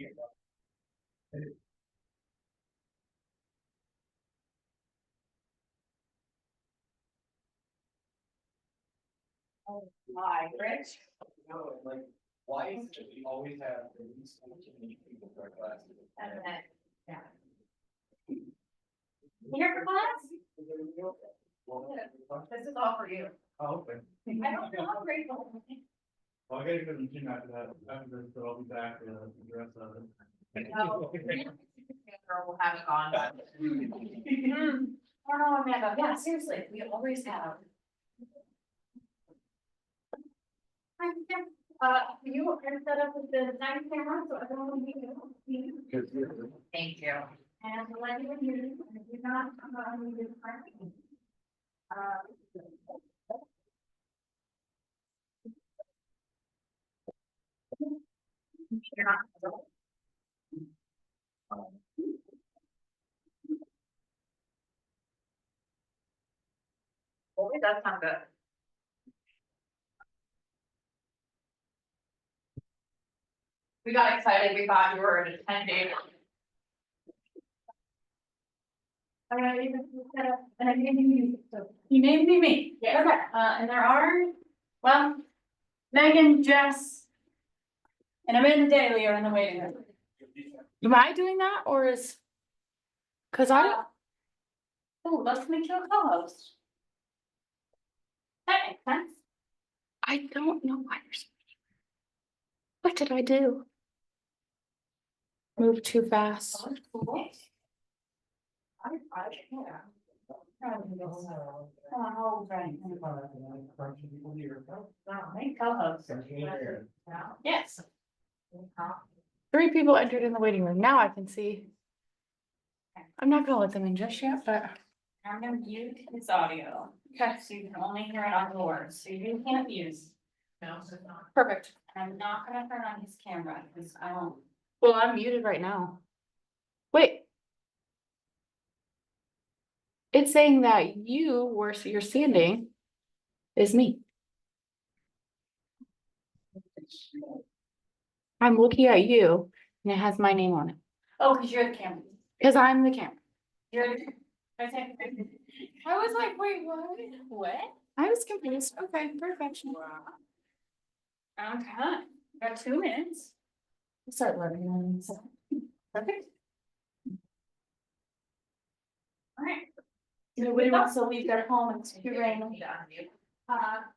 Hi, Rich. No, like, why is it we always have at least 14 people for our classes? And then, yeah. Here for class? This is all for you. Oh, okay. I don't know how grateful. Well, I gotta go to the gym after that, so I'll be back, the rest of it. No. We'll have it gone. I don't know, Amanda, yeah, seriously, we always have. You are set up with the 9 camera, so everyone will be able to see. Thank you. And to let you in, if you're not, you do parking. You're not. Well, it does sound good. We got excited, we thought you were attending. And I named you, so You named me. Yeah. Okay, and there are, well, Megan, Jess. And Amanda Daly are in the waiting room. Am I doing that or is? Cause I don't. Oh, let's make you a co-host. That makes sense. I don't know why you're. What did I do? Move too fast. Oh, right. Make co-host. Yes. 3 people entered in the waiting room. Now I can see. I'm not gonna let them in just yet, but. I'm gonna mute his audio. Okay. So you can only hear it on yours, so you can't use. No, so not. Perfect. I'm not gonna turn on his camera, because I don't. Well, I'm muted right now. Wait. It's saying that you were, you're standing. Is me. I'm looking at you and it has my name on it. Oh, because you're the camera. Cause I'm the camera. You're the. I was like, wait, what? What? I was confused. Okay, perfection. Okay, got 2 minutes. We'll start learning them. Perfect. All right. Nobody wants to leave their home. It's too rainy. Not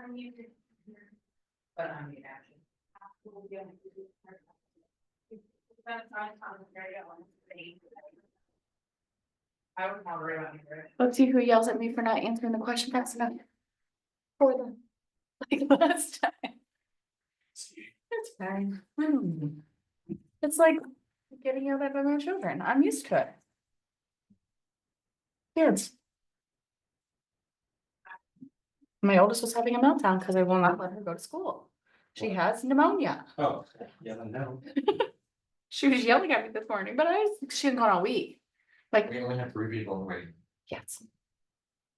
unmuted. But unmuted actually. I would moderate on here. Let's see who yells at me for not answering the question fast enough. For them. Like last time. It's fine. It's like getting yelled at by my children. I'm used to it. Kids. My oldest was having a meltdown because I will not let her go to school. She has pneumonia. Oh, yeah, I know. She was yelling at me this morning, but she hadn't gone all week. Like, We only have 3 people in the waiting. yes.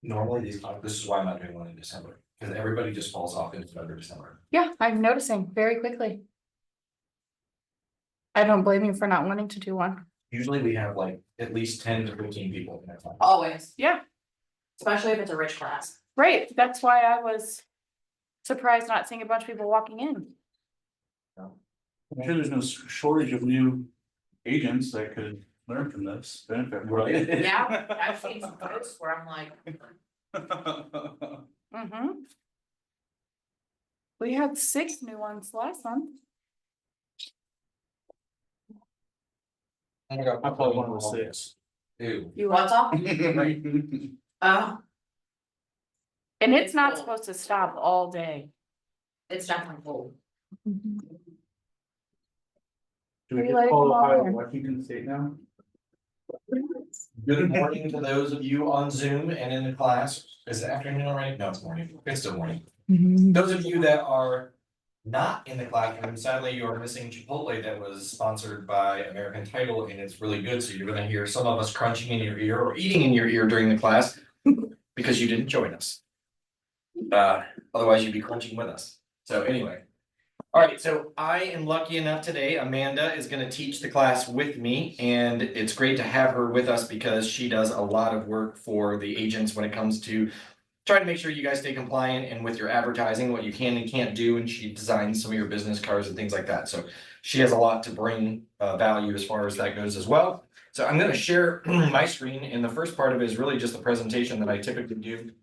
Normally this is why I'm not doing one in December, because everybody just falls off in November, December. Yeah, I'm noticing very quickly. I don't blame you for not wanting to do one. Usually we have like at least 10 to 15 people in that time. Always, Yeah, especially if it's a rich class. right. That's why I was surprised not seeing a bunch of people walking in. I'm sure there's no shortage of new agents that could learn from this, benefit. Right. Yeah, I've seen some posts where I'm like, Mm-hmm. We had 6 new ones last month. I got I'm probably one of the 6. Ew. You what's up? Right. Oh, And it's not Cool. supposed to stop all day. it's definitely cool. Do we We just let it follow come Ohio on. Washington State now? Good morning to those of you on Zoom and in the class. Is it afternoon already? No, it's morning. It's still morning. Those of you that are not in the classroom, sadly, you are missing Chipotle that was sponsored by American Title, and it's really good. So you're gonna hear some of us crunching in your ear or eating in your ear during the class because you didn't join us. Otherwise you'd be crunching with us. So anyway, All right, so I am lucky enough today, Amanda is gonna teach the class with me, and it's great to have her with us because she does a lot of work for the agents when it comes to trying to make sure you guys stay compliant and with your advertising, what you can and can't do, and she designs some of your business cards and things like that, so she has a lot to bring value as far as that goes as well. So I'm gonna share my screen, and the first part of it is really just the presentation that I typically do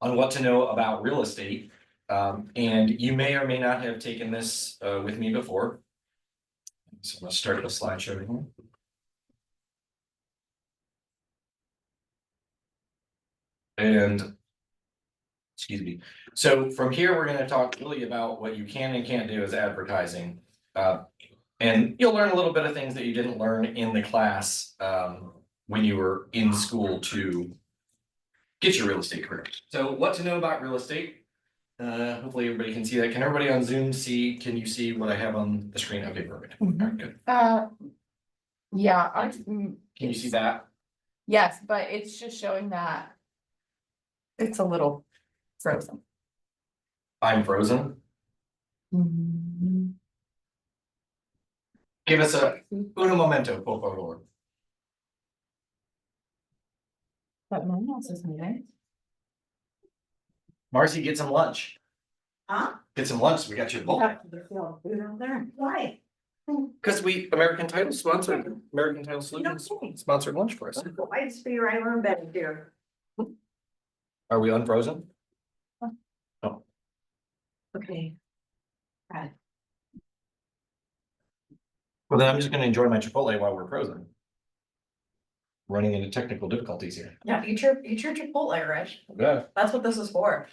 on what to know about real estate. And you may or may not have taken this with me before. So I'm gonna start the slideshow here. And excuse me. So from here, we're gonna talk really about what you can and can't do as advertising. And you'll learn a little bit of things that you didn't learn in the class when you were in school to get your real estate career. So what to know about real estate? Hopefully everybody can see that. Can everybody on Zoom see, can you see what I have on the screen? Okay, perfect. All right, good. Yeah, Can you see that? yes, but it's just showing that. It's a little frozen. I'm frozen. Give us a uno momento, por favor. But my mouse is moving. Marcy, get some lunch. Huh? Get some lunch. We got your bowl. Why? Because American Title sponsored, American Title Solutions sponsored lunch for us. I just figure I learn better here. Are we unfrozen? Okay. Well, then I'm just gonna enjoy my Chipotle while we're frozen. Running into technical difficulties here. Yeah, eat your Chipotle, Rich. Yeah. That's what this is for.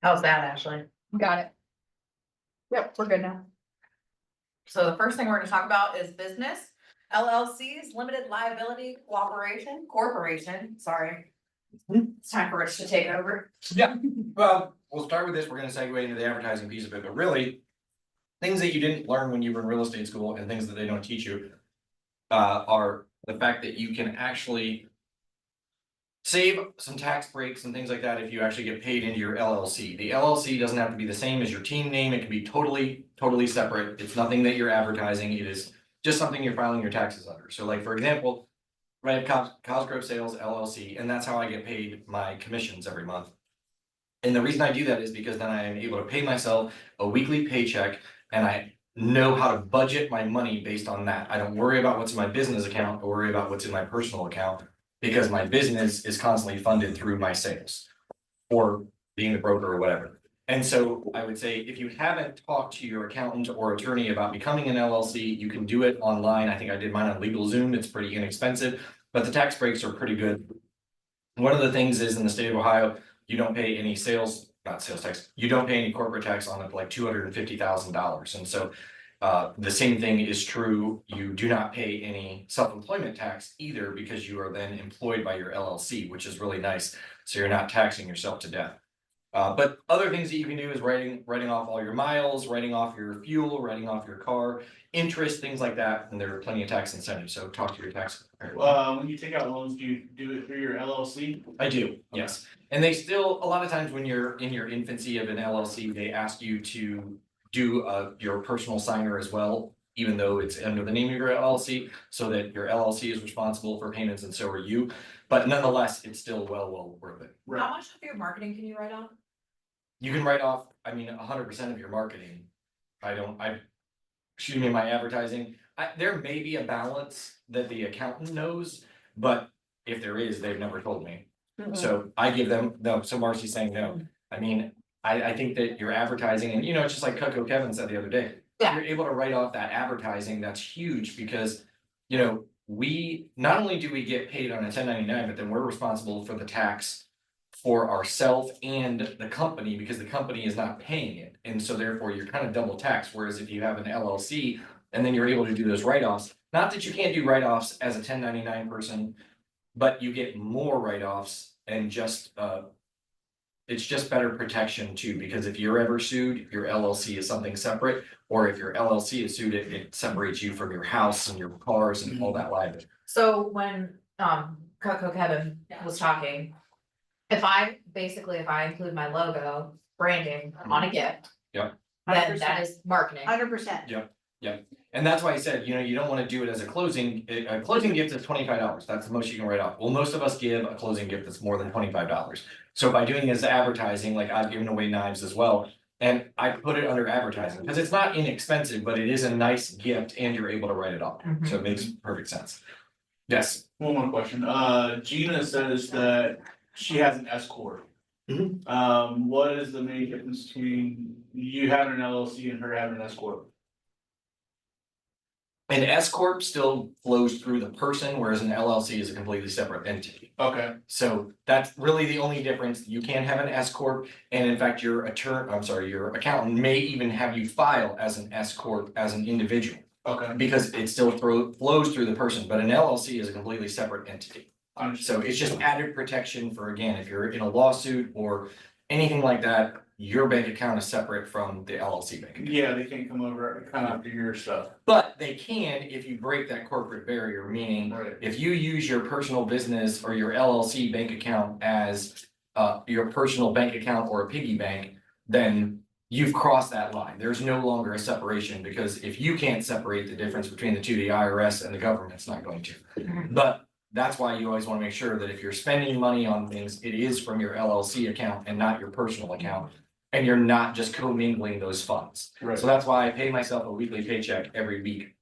How's that, Ashley? Got it. Yep, we're good now. So the first thing we're gonna talk about is business. LLCs, limited liability corporation, sorry. It's time for Rich to take over. Yeah, well, we'll start with this. We're gonna segue into the advertising piece of it, but really. Things that you didn't learn when you were in real estate school and things that they don't teach you. Are the fact that you can actually. Save some tax breaks and things like that if you actually get paid into your LLC. The LLC doesn't have to be the same as your team name. It can be totally separate. It's nothing that you're advertising. It is just something you're filing your taxes under. So like, for example. I have Cosgrove Sales LLC, and that's how I get paid my commissions every month. And the reason I do that is because then I am able to pay myself a weekly paycheck and I know how to budget my money based on that. I don't worry about what's in my business account, I worry about what's in my personal account. Because my business is constantly funded through my sales. Or being the broker or whatever. And so I would say, if you haven't talked to your accountant or attorney about becoming an LLC, you can do it online. I think I did mine on LegalZoom. It's pretty inexpensive, but the tax breaks are pretty good. One of the things is in the state of Ohio, you don't pay any not sales tax, you don't pay any corporate tax on it, like $250,000. And so the same thing is true. You do not pay any self-employment tax either because you are then employed by your LLC, which is really nice. So you're not taxing yourself to death. But other things that you can do is writing off all your miles, writing off your fuel, writing off your car, interest, things like that. And there are plenty of tax incentives. So talk to your tax. When you take out loans, do you do it through your LLC? I do, yes. And they still, a lot of times when you're in your infancy of an LLC, they ask you to do your personal signer as well, even though it's under the name of your LLC, so that your LLC is responsible for payments and so are you. But nonetheless, it's still well worth it. How much of your marketing can you write off? You can write off, 100% of your marketing. Excuse me, my advertising. There may be a balance that the accountant knows, but if there is, they've never told me. So I give them, no, so Marcy's saying no. I think that your advertising and, it's just like Coco Kevin said the other day. Yeah. You're able to write off that advertising, that's huge because, we, not only do we get paid on a 1099, but then we're responsible for the tax for ourselves and the company because the company is not paying it. And so therefore you're kind of double taxed. Whereas if you have an LLC and then you're able to do those write-offs, not that you can't do write-offs as a 1099 person, but you get more write-offs and just, it's just better protection too, because if you're ever sued, your LLC is something separate. Or if your LLC is sued, it separates you from your house and your cars and all that liability. So when Coco Kevin was talking, If I include my logo, branding on a gift. Yep. Then that is marketing. 100%. And that's why I said, you don't wanna do it as a closing gift is $25, that's the most you can write off. Well, most of us give a closing gift that's more than $25. So by doing it as advertising, like I've given away knives as well, and I put it under advertising, because it's not inexpensive, but it is a nice gift and you're able to write it off, so it makes perfect sense. Yes, One more question, Gina says that she has an S corp. Mhm. What is the main difference between you having an LLC and her having an S corp? an S corp still flows through the person, whereas an LLC is a completely separate entity. Okay, So that's really the only difference. You can have an S corp, and in fact, your your accountant may even have you file as an S corp as an individual. okay, Because it still flows through the person, but an LLC is a completely separate entity. understood. So it's just added protection for, again, if you're in a lawsuit or anything like that, your bank account is separate from the LLC bank account. Yeah, they can't come over, come after your stuff, But they can if you break that corporate barrier, meaning right? if you use your personal business or your LLC bank account as your personal bank account or a piggy bank, then you've crossed that line. There's no longer a separation, because if you can't separate the difference between the two, the IRS and the government's not going to. But that's why you always want to make sure that if you're spending money on things, it is from your LLC account and not your personal account. And you're not just commingling those funds. Right. So that's why I pay myself a weekly paycheck every week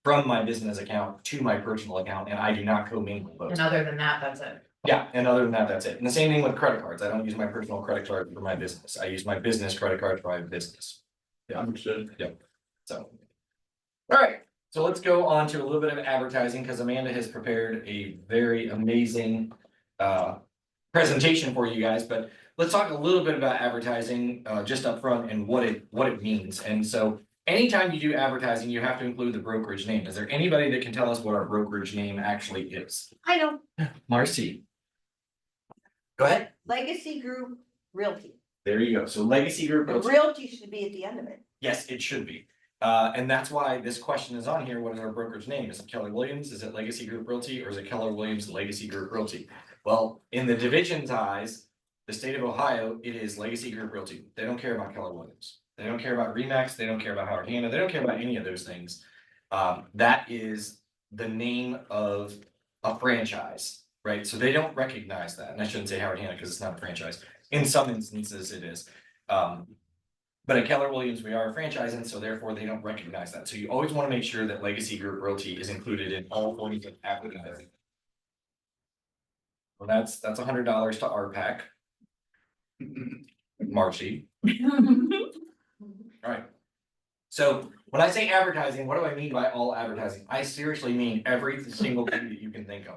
from my business account to my personal account, and I do not commingle those. And other than that, that's it. Yeah, and other than that, that's it. And the same thing with credit cards. I don't use my personal credit card for my business. I use my business credit card for my business. Understood. So. All right, so let's go on to a little bit of advertising, because Amanda has prepared a very amazing presentation for you guys, but let's talk a little bit about advertising just up front and what it means. And so anytime you do advertising, you have to include the brokerage name. Is there anybody that can tell us what our brokerage name actually is? I know, Marcy. Go ahead. Legacy Group Realty. There you go. So Legacy Group. The realty should be at the end of it. Yes, it should be. And that's why this question is on here. What is our brokerage name? Is it Keller Williams? Is it Legacy Group Realty? Or is it Keller Williams Legacy Group Realty? Well, in the division's eyes, the state of Ohio, it is Legacy Group Realty. They don't care about Keller Williams. They don't care about Remax. They don't care about Howard Hanna. They don't care about any of those things. That is the name of a franchise, right? So they don't recognize that. And I shouldn't say Howard Hanna because it's not a franchise. In some instances, it is. But at Keller Williams, we are a franchise, and so therefore they don't recognize that. So you always want to make sure that Legacy Group Realty is included in all forms of advertising. Well, that's $100 to RPAC. Marcy. Right. So when I say advertising, what do I mean by all advertising? I seriously mean every single thing that you can think of.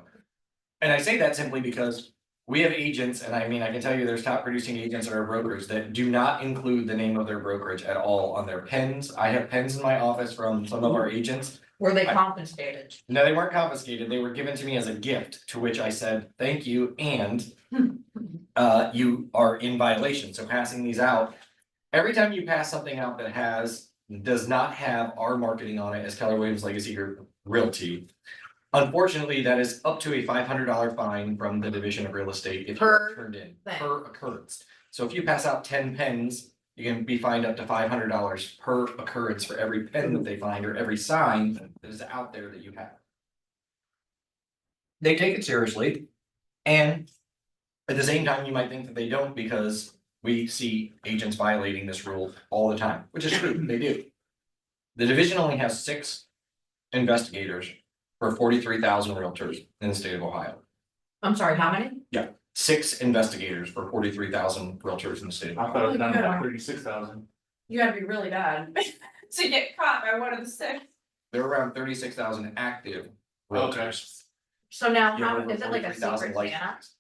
And I say that simply because we have agents, and I mean, I can tell you there's top producing agents at our brokers that do not include the name of their brokerage at all on their pens. I have pens in my office from some of our agents. Were they confiscated? No, they weren't confiscated. They were given to me as a gift, to which I said, thank you, and you are in violation. So passing these out, every time you pass something out that does not have our marketing on it as Keller Williams Legacy Group Realty, unfortunately, that is up to a $500 fine from the Division of Real Estate if Per you're turned in thing. per occurrence. So if you pass out 10 pens, you can be fined up to $500 per occurrence for every pen that they find or every sign that is out there that you have. They take it seriously, and at the same time, you might think that they don't, because we see agents violating this rule all the time, which is true, they do. The division only has 6 investigators for 43,000 realtors in the state of Ohio. I'm sorry, how many? 6 investigators for 43,000 realtors in the state of I Ohio. thought it was down to like 36,000. You gotta be really bad to get caught by one of the 6. There are around 36,000 active realtors. So now, You have how, over is it like a 43,000 secret Santa? licenses.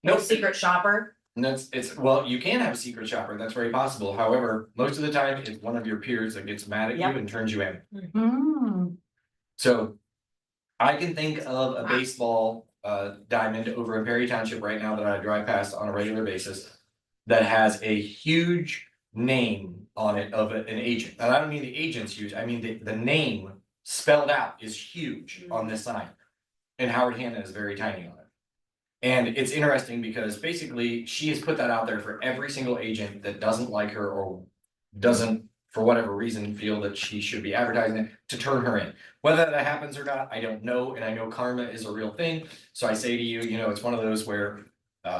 Nope. Secret shopper? And well, you can have a secret shopper, that's very possible. However, most of the time, it's one of your peers that gets mad at you Yep. and turns you in. Mm. So I can think of a baseball diamond over in Perry Township right now that I drive past on a regular basis that has a huge name on it of an agent. And I don't mean the agent's huge, I mean the name spelled out is huge on this sign. And Howard Hanna is very tiny on it. And it's interesting because basically she has put that out there for every single agent that doesn't like her or doesn't, for whatever reason, feel that she should be advertising it to turn her in. Whether that happens or not, I don't know, and I know karma is a real thing. So I say to you, you know, it's one of those where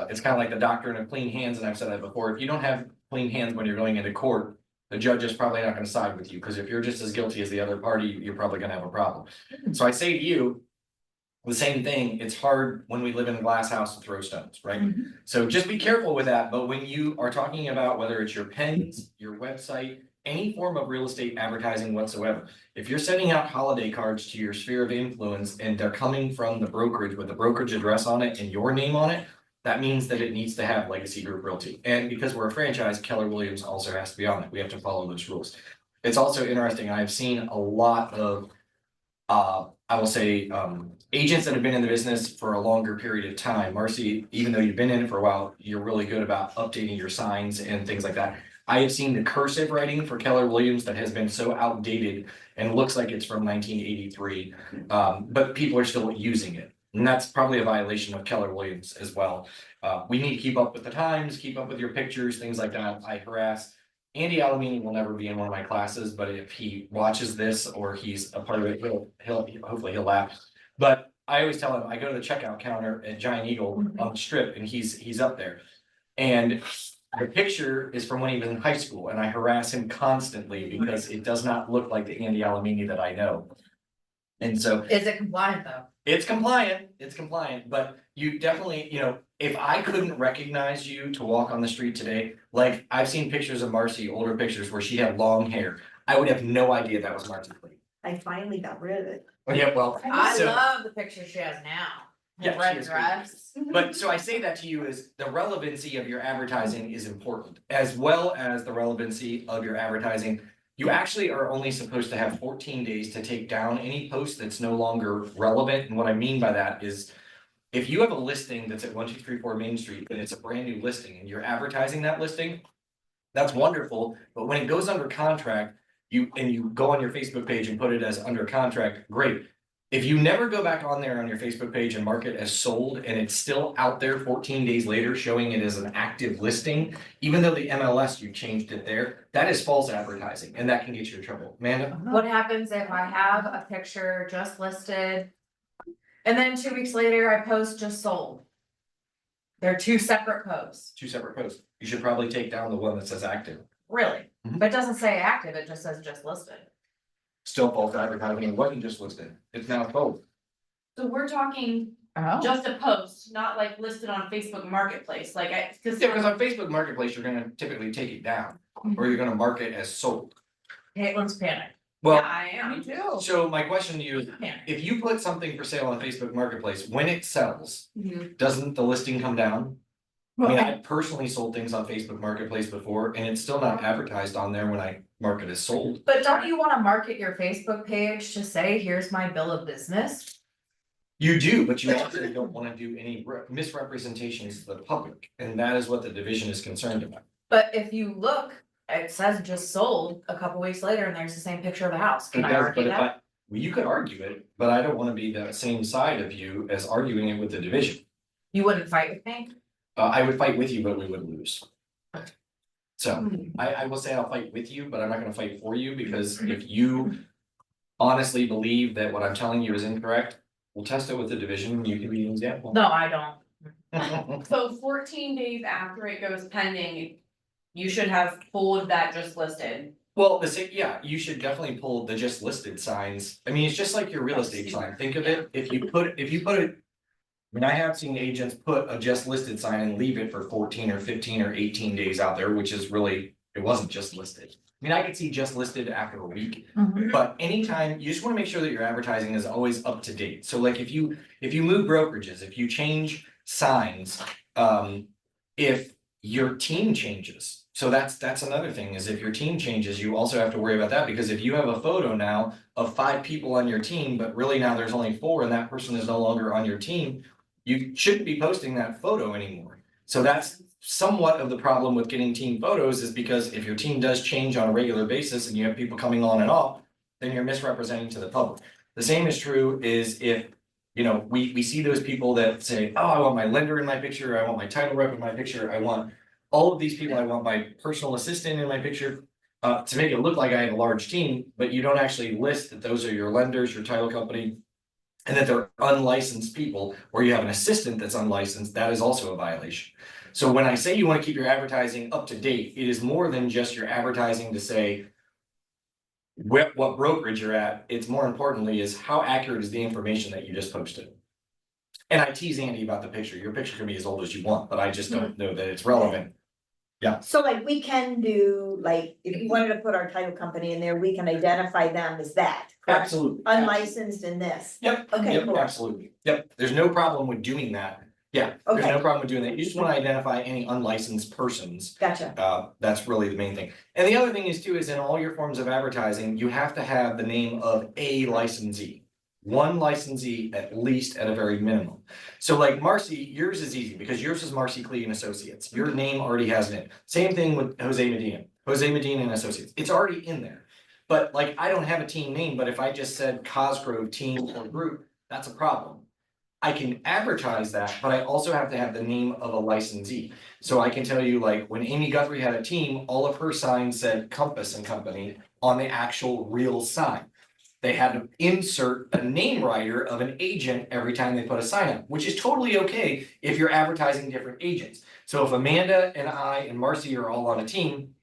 it's kind of like the doctrine of clean hands, and I've said that before. If you don't have clean hands when you're going into court, the judge is probably not going to side with you, because if you're just as guilty as the other party, you're probably going to have a problem. So I say to you, the same thing, it's hard when we live in a glass house to throw stones, right? So just be careful with that, but when you are talking about whether it's your pens, your website, any form of real estate advertising whatsoever, if you're sending out holiday cards to your sphere of influence and they're coming from the brokerage with the brokerage address on it and your name on it, that means that it needs to have Legacy Group Realty. And because we're a franchise, Keller Williams also has to be on it. We have to follow those rules. It's also interesting, I've seen a lot of I will say, agents that have been in the business for a longer period of time. Marcy, even though you've been in it for a while, you're really good about updating your signs and things like that. I have seen the cursive writing for Keller Williams that has been so outdated and looks like it's from 1983, but people are still using it. And that's probably a violation of Keller Williams as well. We need to keep up with the times, keep up with your pictures, things like that. I harass Andy Alamini will never be in one of my classes, but if he watches this or he's a part of it, he'll hopefully he'll laugh. But I always tell him, I go to the checkout counter at Giant Eagle on the strip and he's up there. And the picture is from when he was in high school, and I harass him constantly because it does not look like the Andy Alamini that I know. And so Is it compliant though? it's compliant, but you definitely, you know, if I couldn't recognize you to walk on the street today, like I've seen pictures of Marcy, older pictures where she had long hair, I would have no idea that was Marcy Clayton. I finally got rid of it. Yeah, well, I so- love the picture she has now. Yeah, she Red is dress. But so I say that to you is the relevancy of your advertising is important, as well as the relevancy of your advertising. You actually are only supposed to have 14 days to take down any post that's no longer relevant. And what I mean by that is if you have a listing that's at 1234 Main Street and it's a brand new listing and you're advertising that listing, that's wonderful. But when it goes under contract, you go on your Facebook page and put it as under contract, great. If you never go back on there on your Facebook page and mark it as sold and it's still out there 14 days later showing it as an active listing, even though the MLS you changed it there, that is false advertising and that can get you in trouble. Amanda? What happens if I have a picture just listed? And then 2 weeks later, I post just sold? They're two separate posts, Two separate posts. You should probably take down the one that says active. really, Mhm. but it doesn't say active, it just says just listed. Still false advertising. It wasn't just listed. It's now both. So we're talking Oh. just a post, not like listed on Facebook Marketplace, like cause. Yeah, because on Facebook Marketplace, you're gonna typically take it down or you're gonna mark it as sold. Caitlin's panicked. Well, I am. Me too. so my question to you is, Panic. if you put something for sale on Facebook Marketplace, when it sells, Mhm. doesn't the listing come down? I Well, mean, I- I personally sold things on Facebook Marketplace before and it's still not advertised on there when I mark it as sold. But don't you wanna market your Facebook page to say, here's my bill of business? You do, but you also don't wanna do any misrepresentations to the public, and that is what the division is concerned about. But if you look, it says just sold a couple weeks later and there's the same picture of the house, can It I does, argue but if that? well, you could argue it, but I don't wanna be the same side of you as arguing it with the division. You wouldn't fight with me? I would fight with you, but we would lose. So Hmm. I will say I'll fight with you, but I'm not gonna fight for you, because if you honestly believe that what I'm telling you is incorrect, we'll test it with the division, and you can be an example. No, I don't. So 14 days after it goes pending, you should have pulled that just listed. Well, yeah, you should definitely pull the just listed signs. I mean, it's just like your real estate sign. Think of it, if you put it. I mean, I have seen agents put a just listed sign and leave it for 14 or 15 or 18 days out there, which is really, it wasn't just listed. I mean, I could see just listed after a week, but anytime, you just wanna make sure that your advertising is always up to date. So like if you move brokerages, if you change signs, if your team changes. So that's another thing, is if your team changes, you also have to worry about that, because if you have a photo now of 5 people on your team, but really now there's only 4 and that person is no longer on your team, you shouldn't be posting that photo anymore. So that's somewhat of the problem with getting team photos, is because if your team does change on a regular basis and you have people coming on and off, then you're misrepresenting to the public. The same is true is if You know, we see those people that say, oh, I want my lender in my picture, I want my title rep in my picture, I want all of these people, I want my personal assistant in my picture. To make it look like I have a large team, but you don't actually list that those are your lenders, your title company. And that they're unlicensed people, or you have an assistant that's unlicensed, that is also a violation. So when I say you want to keep your advertising up to date, it is more than just your advertising to say what brokerage you're at. It's more importantly is how accurate is the information that you just posted. And I tease Andy about the picture. Your picture can be as old as you want, but I just don't know that it's relevant. So like we can do, like, if we wanted to put our title company in there, we can identify them as that, correct? Absolutely. Unlicensed in this. Yep. Okay, Yep, cool. absolutely. Yep, there's no problem with doing that. Yeah, there's no Okay. problem with doing that. You just want to identify any unlicensed persons. Gotcha. That's really the main thing. And the other thing is too, is in all your forms of advertising, you have to have the name of a licensee. One licensee at least at a very minimum. So like Marcy, yours is easy because yours is Marcy Clee and Associates. Your name already has it in. Same thing with Jose Medina and Associates. It's already in there. But like, I don't have a team name, but if I just said Cosgrove Team or Group, that's a problem. I can advertise that, but I also have to have the name of a licensee. So I can tell you, like, when Amy Guthrie had a team, all of her signs said Compass and Company on the actual real sign. They had to insert a name writer of an agent every time they put a sign up, which is totally okay if you're advertising different agents. So if Amanda and I and Marcy are all on a team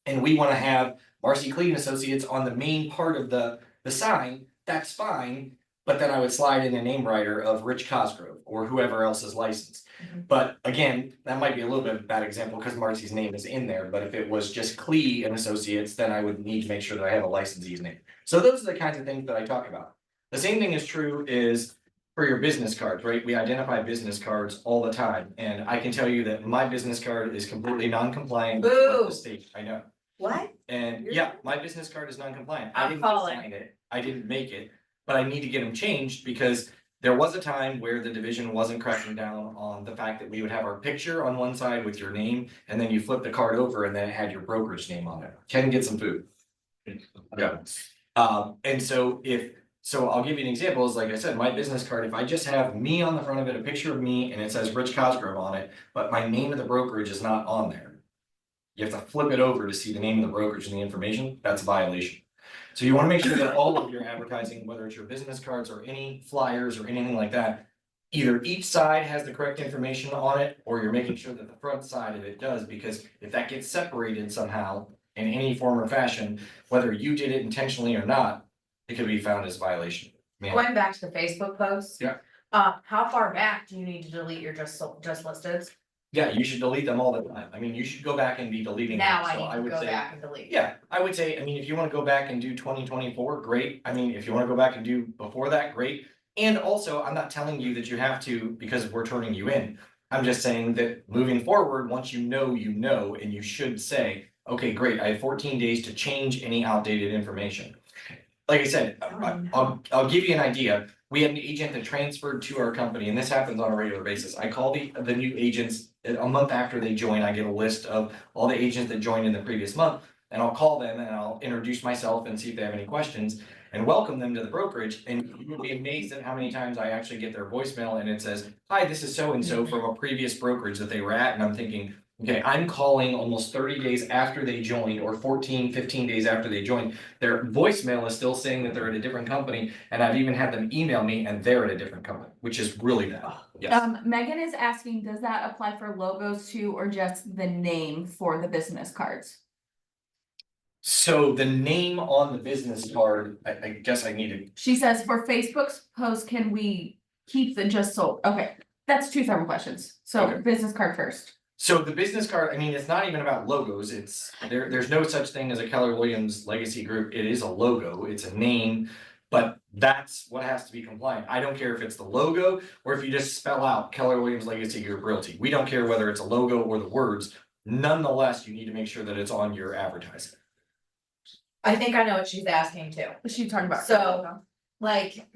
and we want to have Marcy Clee and Associates on the main part of the sign, that's fine. But then I would slide in a name writer of Rich Cosgrove or whoever else is licensed. But again, that might be a little bit of a bad example because Marcy's name is in there, but if it was just Clee and Associates, then I would need to make sure that I have a licensee's name. So those are the kinds of things that I talk about. The same thing is true is for your business cards, right? We identify business cards all the time, and I can tell you that my business card is completely non-compliant with what the state, I know. What? And yeah, my business card is non-compliant. I I'm didn't calling. design it, I didn't make it, but I need to get them changed because there was a time where the division wasn't cracking down on the fact that we would have our picture on one side with your name, and then you flip the card over and then it had your brokerage name on it. Can get some food. Yeah. And so I'll give you an example, is like I said, my business card, if I just have me on the front of it, a picture of me, and it says Rich Cosgrove on it, but my name of the brokerage is not on there. You have to flip it over to see the name of the brokerage and the information, that's a violation. So you wanna make sure that all of your advertising, whether it's your business cards or any flyers or anything like that, either each side has the correct information on it, or you're making sure that the front side of it does, because if that gets separated somehow in any form or fashion, whether you did it intentionally or not, it could be found as a violation. Man, Going back to the Facebook post. Yeah. How far back do you need to delete your just listed? yeah, you should delete them all the time. I mean, you should go back and be deleting them. Now So I need would to go say- back and delete. Yeah, I would say, I mean, if you wanna go back and do 2024, great. I mean, if you wanna go back and do before that, great. And also, I'm not telling you that you have to because we're turning you in. I'm just saying that moving forward, once you know, and you should say, okay, great, I have 14 days to change any outdated information. Like I said, I'll give you an idea. We had an agent that transferred to our company, and this happens on a regular basis. I call the new agents a month after they join. I get a list of all the agents that joined in the previous month, and I'll call them and I'll introduce myself and see if they have any questions and welcome them to the brokerage. And you would be amazed at how many times I actually get their voicemail and it says, "Hi, this is so and so from a previous brokerage that they were at," and I'm thinking, okay, I'm calling almost 30 days after they joined, or 14, 15 days after they joined. Their voicemail is still saying that they're at a different company, and I've even had them email me and they're at a different company, which is really bad. Yes. Megan is asking, does that apply for logos too, or just the name for the business cards? So the name on the business card, I guess I need to, She says for Facebook's post, can we keep the just sold? Okay, that's two separate questions. So Okay. business card first. so the business card, I mean, it's not even about logos, there's no such thing as a Keller Williams Legacy Group, it is a logo, it's a name. But that's what has to be compliant. I don't care if it's the logo or if you just spell out Keller Williams Legacy Group Realty. We don't care whether it's a logo or the words. Nonetheless, you need to make sure that it's on your advertising. I think I know what she's asking too. What's she talking about? So, like,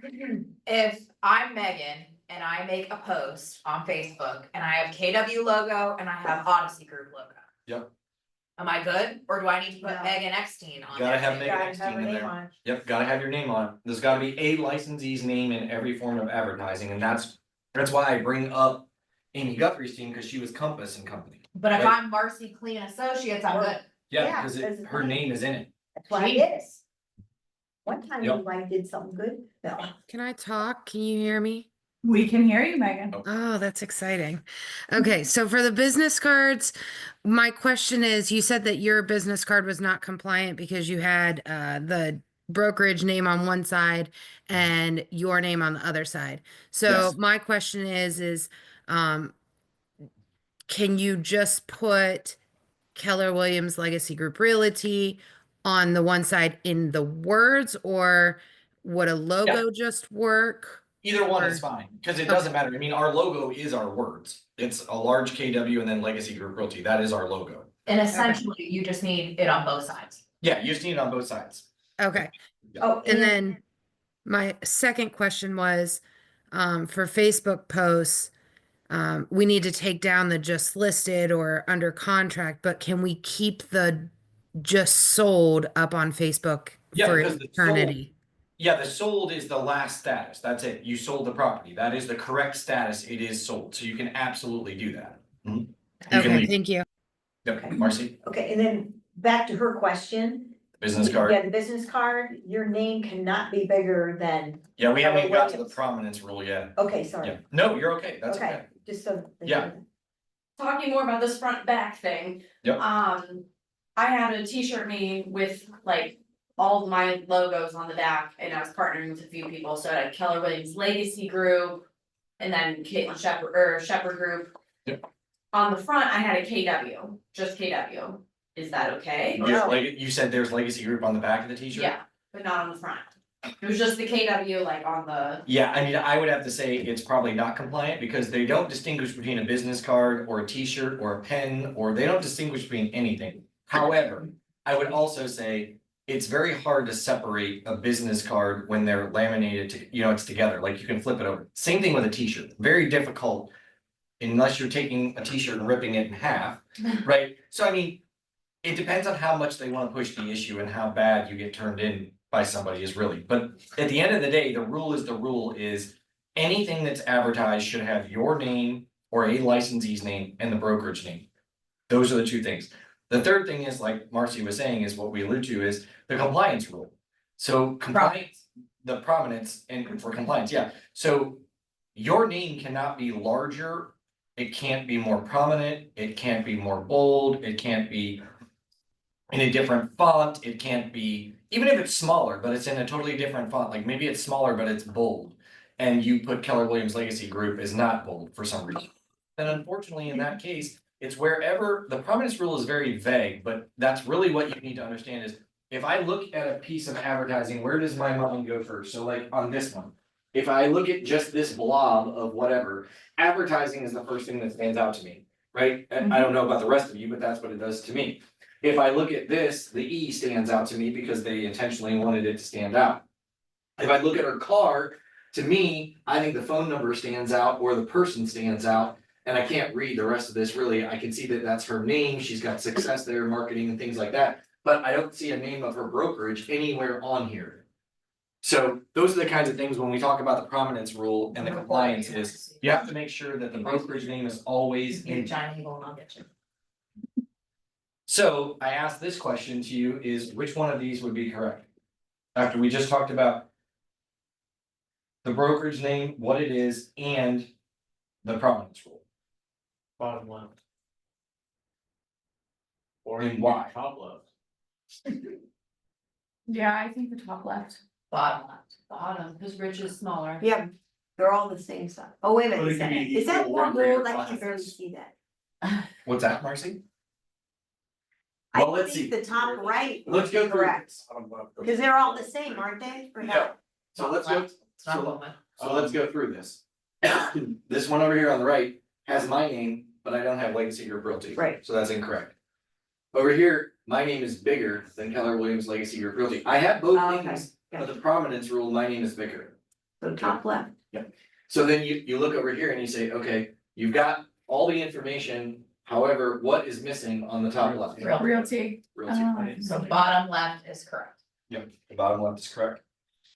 if I'm Megan and I make a post on Facebook and I have KW logo and I have Odyssey Group logo. Yep. Am I good, or do I need to put No. Megan Eckstein on Gotta there have too? Megan Gotta Eckstein have her in name there. on it. Yep, gotta have your name on it. There's gotta be a licensee's name in every form of advertising, and that's why I bring up Amy Guthrie's team, because she was Compass and Company. But if Right. I'm Marcy Clean Associates, I'm good. Yeah, Yeah, because because her name is in it. That's why it is. One time Yep. Levi did something good. No. Can I talk? Can you hear me? We can hear you, Megan. Oh, that's exciting. Okay, so for the business cards, my question is, you said that your business card was not compliant because you had the brokerage name on one side and your name on the other side. So Yes. my question is can you just put Keller Williams Legacy Group Realty on the one side in the words, or would a logo just work? Either one is Or- fine, because it doesn't matter. I mean, our logo is our words. It's a large KW and then Legacy Group Realty. That is our logo. And essentially, you just need it on both sides. Yeah, you just need it on both sides. Okay. Oh, And then my second question was, for Facebook posts, we need to take down the just listed or under contract, but can we keep the just sold up on Facebook Yeah, for because the eternity? Yeah, the sold is the last status. That's it. You sold the property. That is the correct status. It is sold. So you can absolutely do that. You can Okay, leave. thank you. Yep, Marcy, okay, and then back to her question. business Yeah, card. the business card, your name cannot be bigger than, Yeah, we haven't even got to the Williams. prominence rule yet. okay, sorry. Yeah, no, you're okay. That's okay. Okay, just so. Yeah. Talking more about this front back thing. Yep. I had a t-shirt made with like all of my logos on the back, and I was partnering with a few people, so I had Keller Williams Legacy Group. And then Caitlin Shepherd Group. Yep. On the front, I had a KW, just KW. Is that okay? There's you said there's Legacy Group on the back of the t-shirt? Yeah, but not on the front. It was just the KW like on the, Yeah, I mean, I would have to say it's probably not compliant because they don't distinguish between a business card or a t-shirt or a pen, or they don't distinguish between anything. However, I would also say it's very hard to separate a business card when they're laminated to, it's together, like you can flip it over. Same thing with a t-shirt, very difficult unless you're taking a t-shirt and ripping it in half, right? So I mean, it depends on how much they want to push the issue and how bad you get turned in by somebody is really, but at the end of the day, the rule is anything that's advertised should have your name or a licensee's name and the brokerage name. Those are the two things. The third thing is, like Marcy was saying, is what we allude to is the compliance rule. So compliance, the prominence and for compliance, yeah. So your name cannot be larger, it can't be more prominent, it can't be more bold, it can't be in a different font, it can't be, even if it's smaller, but it's in a totally different font, like maybe it's smaller, but it's bold. And you put Keller Williams Legacy Group is not bold for some reason. And unfortunately, in that case, it's wherever, the prominence rule is very vague, but that's really what you need to understand is, if I look at a piece of advertising, where does my mind go first? So like on this one, if I look at just this blob of whatever, advertising is the first thing that stands out to me, right? I don't know about the rest of you, but that's what it does to me. If I look at this, the E stands out to me because they intentionally wanted it to stand out. If I look at her car, to me, I think the phone number stands out or the person stands out. And I can't read the rest of this really. I can see that that's her name. She's got success there, marketing and things like that. But I don't see a name of her brokerage anywhere on here. So those are the kinds of things when we talk about the prominence rule and the compliance is, you have to make sure that the brokerage name is always in. Giant eagle and I'll get you. So I asked this question to you is which one of these would be correct? After we just talked about the brokerage name, what it is, and the prominence rule. Bottom left. Or And even why? top left. yeah, I think the top left, Bottom left. bottom, because Rich is smaller. Yeah, they're all the same size. Oh, wait a Well, minute, it can be is that equal more or greater bold? I can classes. barely see that. What's that, Marcy? I Well, let's think see. the top right. would Let's go be through correct, this. because they're all the same, aren't they? Or no? Yeah. So let's go, It's not a woman. so let's go through this. This one over here on the right has my name, but I don't have Legacy Group Realty. Right. So that's incorrect. Over here, my name is bigger than Keller Williams Legacy Group Realty. I have both Oh, okay. names, but the prominence rule, my name is bigger. So top left. So then you look over here and you say, okay, you've got all the information. However, what is missing on the top left? Realty. Realty. So bottom left is correct. Yep, the bottom left is correct.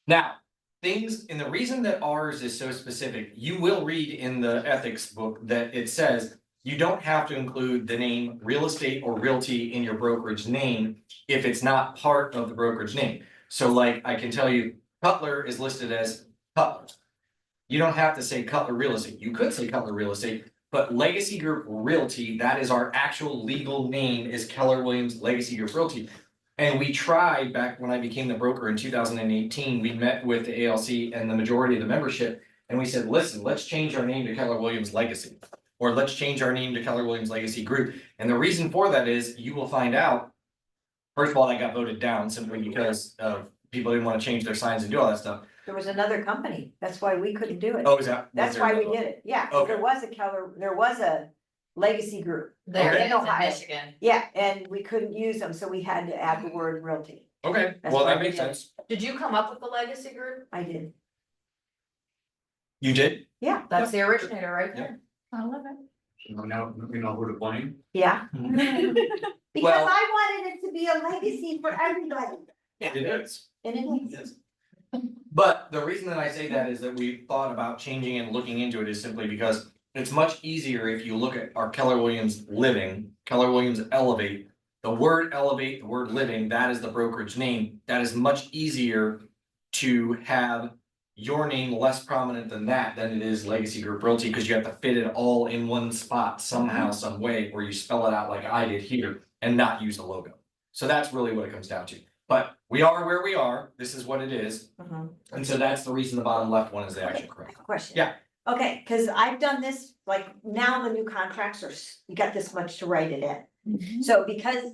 Now, things, and the reason that ours is so specific, you will read in the ethics book that it says you don't have to include the name real estate or realty in your brokerage name if it's not part of the brokerage name. So like, I can tell you, Cutler is listed as Cutler. You don't have to say Cutler Real Estate. You could say Cutler Real Estate, but Legacy Group Realty, that is our actual legal name, is Keller Williams Legacy Group Realty. And we tried back when I became the broker in 2018, we met with the ALC and the majority of the membership. And we said, listen, let's change our name to Keller Williams Legacy, or let's change our name to Keller Williams Legacy Group. And the reason for that is you will find out, first of all, that got voted down simply because people didn't want to change their signs and do all that stuff. There was another company, that's why we couldn't do it. Oh, is that? That's why we did it, yeah, 'cause there was a there was a Legacy Group. There Okay. it is in Michigan. Yeah, and we couldn't use them, so we had to add the word realty. Okay, That's well, why that we makes did it. sense. Did you come up with the legacy group? I did, You did? yeah, That's the originator right there. I love it. Now, we know who to blame. yeah. Well- Because I wanted it to be a legacy for everybody, It is. and it is. Yes. But the reason that I say that is that we thought about changing and looking into it is simply because it's much easier if you look at our Keller Williams Living, Keller Williams Elevate. The word elevate, the word living, that is the brokerage name. That is much easier to have your name less prominent than it is Legacy Group Realty, because you have to fit it all in one spot somehow, some way, where you spell it out like I did here and not use the logo. So that's really what it comes down to. But we are where we are. This is what it is. Mhm. And so that's the reason the bottom left one is the actual correct. Question. Yeah. Okay, cause I've done this, like now the new contracts are, you got this much to write it in. So because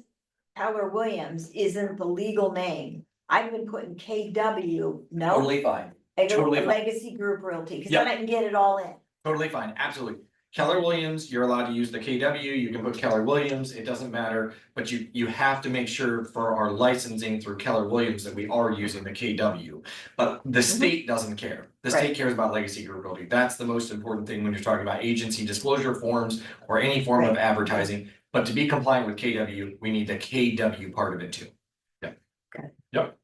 Keller Williams isn't the legal name, I've been putting KW, no, Totally fine, I go totally with fine. Legacy Group Realty, cause then I can get it all in. totally fine, absolutely. Keller Williams, you're allowed to use the KW, you can put Keller Williams, it doesn't matter. But you have to make sure for our licensing through Keller Williams that we are using the KW. But the state doesn't care. The state Right. cares about Legacy Group Realty. That's the most important thing when you're talking about agency disclosure forms or any form of Right. advertising. But to be compliant with KW, we need the KW part of it too. Yep. Okay. Yep.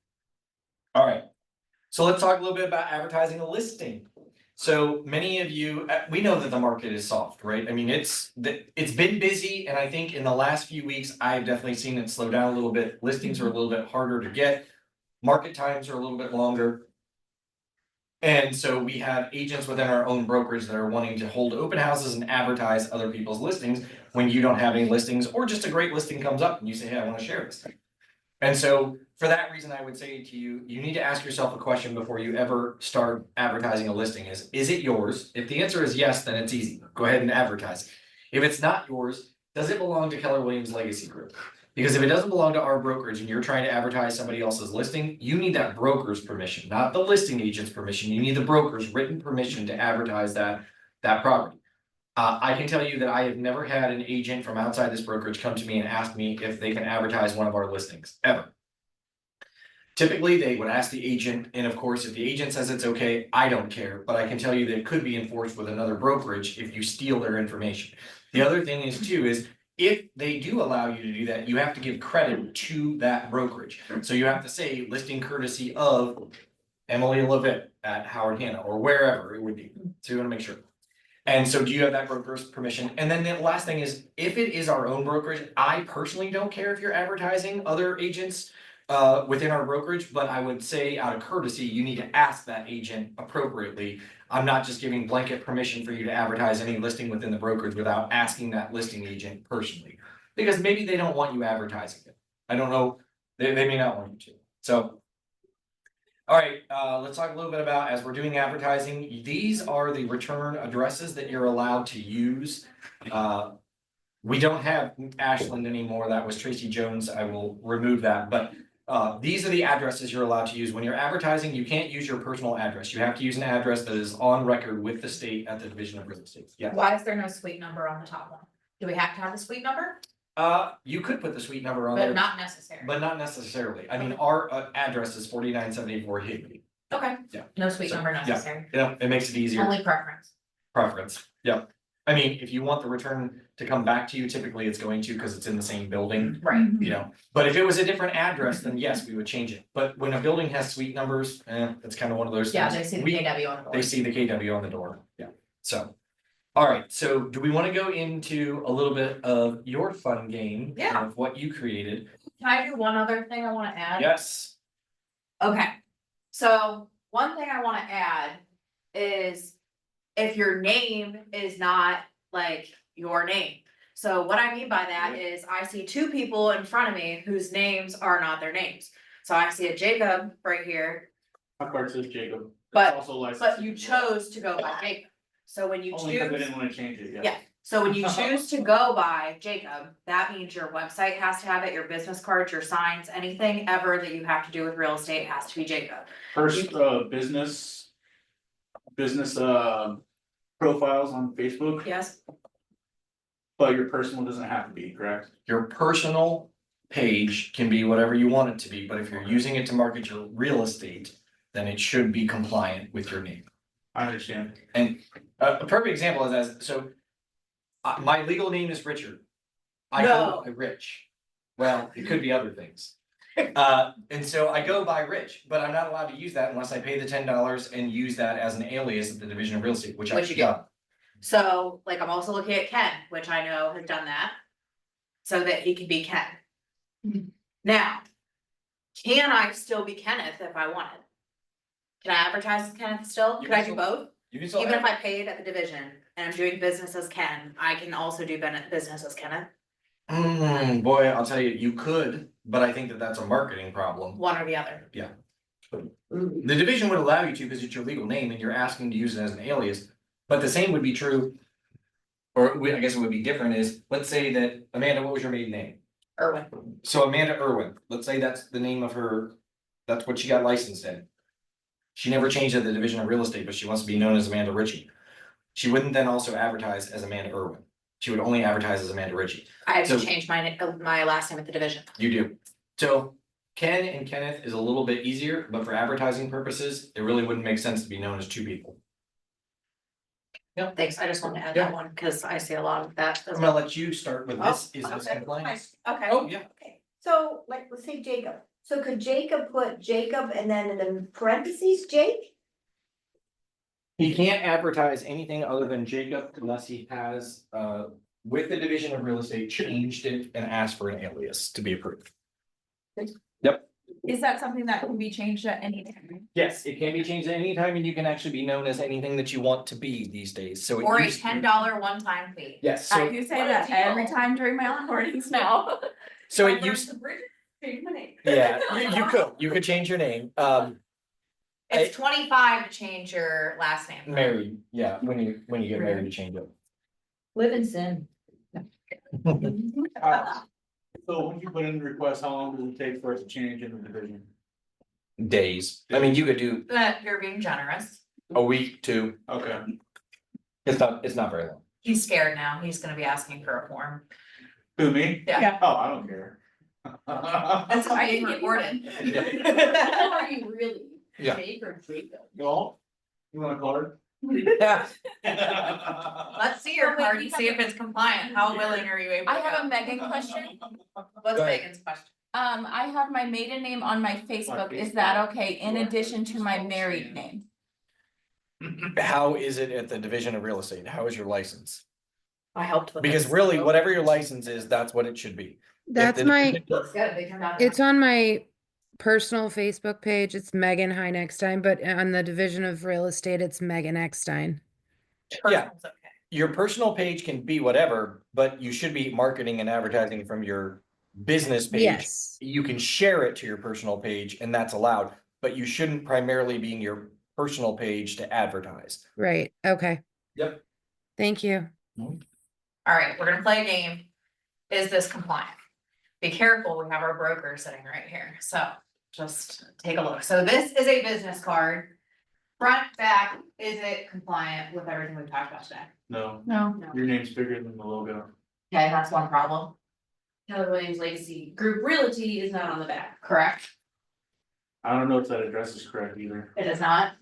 All right. So let's talk a little bit about advertising a listing. So many of you, we know that the market is soft, right? I mean, it's been busy, and I think in the last few weeks, I've definitely seen it slow down a little bit. Listings are a little bit harder to get. Market times are a little bit longer. And so we have agents within our own brokerage that are wanting to hold open houses and advertise other people's listings when you don't have any listings, or just a great listing comes up and you say, hey, I want to share this. And so for that reason, I would say to you, you need to ask yourself a question before you ever start advertising a listing is it yours? If the answer is yes, then it's easy. Go ahead and advertise it. If it's not yours, does it belong to Keller Williams Legacy Group? Because if it doesn't belong to our brokerage and you're trying to advertise somebody else's listing, you need that broker's permission, not the listing agent's permission. You need the broker's written permission to advertise that property. I can tell you that I have never had an agent from outside this brokerage come to me and ask me if they can advertise one of our listings, ever. Typically, they would ask the agent, and of course, if the agent says it's okay, I don't care, but I can tell you that it could be enforced with another brokerage if you steal their information. The other thing is too, is if they do allow you to do that, you have to give credit to that brokerage. So you have to say listing courtesy of Emily Levitt at Howard Hanna or wherever it would be. So you want to make sure. And so do you have that broker's permission? And then the last thing is, if it is our own brokerage, I personally don't care if you're advertising other agents within our brokerage, but I would say out of courtesy, you need to ask that agent appropriately. I'm not just giving blanket permission for you to advertise any listing within the brokerage without asking that listing agent personally. Because maybe they don't want you advertising it. I don't know, they may not want you to, so. All right, let's talk a little bit about, as we're doing advertising, these are the return addresses that you're allowed to use. We don't have Ashland anymore, that was Tracy Jones, I will remove that, but these are the addresses you're allowed to use. When you're advertising, you can't use your personal address, you have to use an address that is on record with the state at the Division of Real Estate, yeah. Why is there no suite number on the top one? Do we have to have the suite number? You could put the suite number on there. But not necessary. But not necessarily, I mean, our address is 4974 Higbee, Okay. Yeah. No suite So, number yeah. necessary. you know, it makes it easier. Only preference. Preference, yeah. I mean, if you want the return to come back to you, typically it's going to, because it's in the same building, Right. you know. But if it was a different address, then yes, we would change it. But when a building has suite numbers, it's kind of one of those Yeah, things. they see the We- KW on the board. They see the KW on the door, yeah, so. All right, so do we want to go into a little bit of your fun game? Yeah. Of what you created? Can I do one other thing I wanna add? Yes, Okay, so one thing I wanna add is if your name is not like your name. So what I mean by that is I see two people in front of me whose names are not their names. So I see a Jacob right here, My card says Jacob. But- Also licensed. but you chose to go by Jacob. So when you Only because I choose, didn't wanna change it, yeah. yeah, so when you choose to go by Jacob, that means your website has to have it, your business cards, your signs, anything ever that you have to do with real estate has to be Jacob. First, business profiles on Facebook, Yes, but your personal doesn't have to be, correct? your personal page can be whatever you want it to be, but if you're using it to market your real estate, then it should be compliant with your name. I understand. And a perfect example is as, so. My legal name is Richard. I go by Rich. Well, it could be other things. And so I go by Rich, but I'm not allowed to use that unless I pay the $10 and use that as an alias at the Division of Real Estate, which Which I've you do. done. so like I'm also looking at Ken, which I know has done that. So that he can be Ken. Now. Can I still be Kenneth if I wanted? Can I advertise as Kenneth still? You Could I can do both? You can still Even if have, I paid at the division and I'm doing business as Ken, I can also do business as Kenneth, boy, I'll tell you, you could, but I think that that's a marketing problem. one or the other. The division would allow you to because it's your legal name and you're asking to use it as an alias, but the same would be true. I guess it would be different is, let's say that Amanda, what was your maiden name? Irwin. So Amanda Irwin, let's say that's the name of her, that's what she got licensed in. She never changed at the Division of Real Estate, but she wants to be known as Amanda Ritchie. She wouldn't then also advertise as Amanda Irwin. She would only advertise as Amanda Ritchie. I have to So- change my last name at the division. You do. So Ken and Kenneth is a little bit easier, but for advertising purposes, it really wouldn't make sense to be known as two people. Thanks, I just wanted to add Yeah. that one, cause I see a lot of that. I'm gonna let you start with this. Is this Okay, compliant? Okay. Oh, yeah. Okay, so like, let's say Jacob, so could Jacob put Jacob and then in the parentheses, Jake? He can't advertise anything other than Jacob unless he has, with the Division of Real Estate, changed it and asked for an alias to be approved. Is that something that can be changed at any time? Yes, it can be changed at any time and you can actually be known as anything that you want to be these days, so. it Or a used to- $10 one-time fee. Yes, I so, do say that every time during my onboardings now. so it used, Change my name. yeah, you could change your name, It's 25 to change your last name. married, yeah, when you get married, you change it. Live in sin. So when you put in the request, how long does it take for us to change in the division? Days, I mean, you could do But you're being generous. a week, two, Okay. it's not very long. He's scared now. He's gonna be asking for a form. Who, me? Yeah. Oh, I don't care. That's how being recorded. Who are you really? Yeah. Jake or Jacob? Y'all, you want a card? Let's see your Oh, wait, card you and have see a- if it's compliant. How willing are you able to I have a go? Megan question. What's Go ahead. Megan's question? I have my maiden name on my Facebook. Is that okay in addition to my married name? How is it at the Division of Real Estate? How is your license? I helped with Because this. really, whatever your license is, that's what it should be. If That's the my, division- Looks good. They turned out. it's on my personal Facebook page. It's Megan High Eckstein, but on the Division of Real Estate, it's Megan Eckstein. Yeah. Personal's okay. Your personal page can be whatever, but you should be marketing and advertising from your business page. Yes. You can share it to your personal page and that's allowed, but you shouldn't primarily be in your personal page to advertise. Right. Okay. Yep. Thank you. Alright, we're gonna play a game. Is this compliant? Be careful, we have our broker sitting right here, so just take a look. So this is a business card. Front, back, is it compliant with everything we've talked about today? No, No. your name's bigger than the logo. Okay, that's one problem, Keller Williams Legacy Group Realty is not on the back. correct? I don't know if that address is correct either. It is not.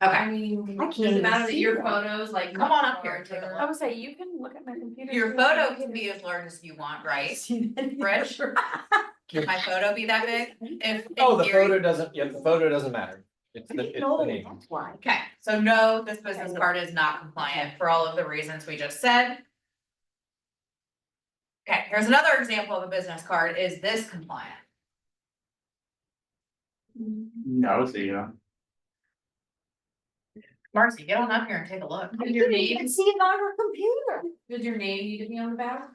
Okay, mean, I can't does it even matter that see your that. photos like? Come on up here and take a I would say you can look at my computer. your photo can be as large as you want, right? Rich? Can my photo be that big? If in Oh, the theory- photo doesn't, yeah, the photo doesn't matter. It's the, it's the No, name. that's why. Okay, so no, this business card is not compliant for all of the reasons we just said. Okay, here's another example of a business card. Is this compliant? Yeah, I would say, yeah. Marcy, get on up here and take a look. Does your You name, can see it on her computer. does your name need to be on the back?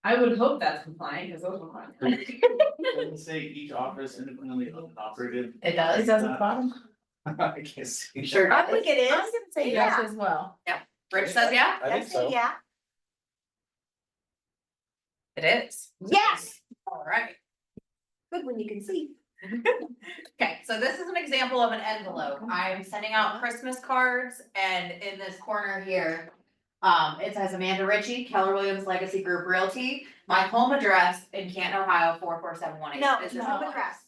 I would hope that's compliant, because those were mine. Doesn't say each office independently operated. It It does. does at the bottom. I can't see. Sure I does. think it I'm is. gonna say Yeah. yes as well. Rich says yeah, I think That's so. it, yeah. it is. Yes, All right. good when you can see. Okay, so this is an example of an envelope. I'm sending out Christmas cards and in this corner here. It says Amanda Ritchie, Keller Williams Legacy Group Realty, my home address in Canton, Ohio, 44718. No, This is no home address.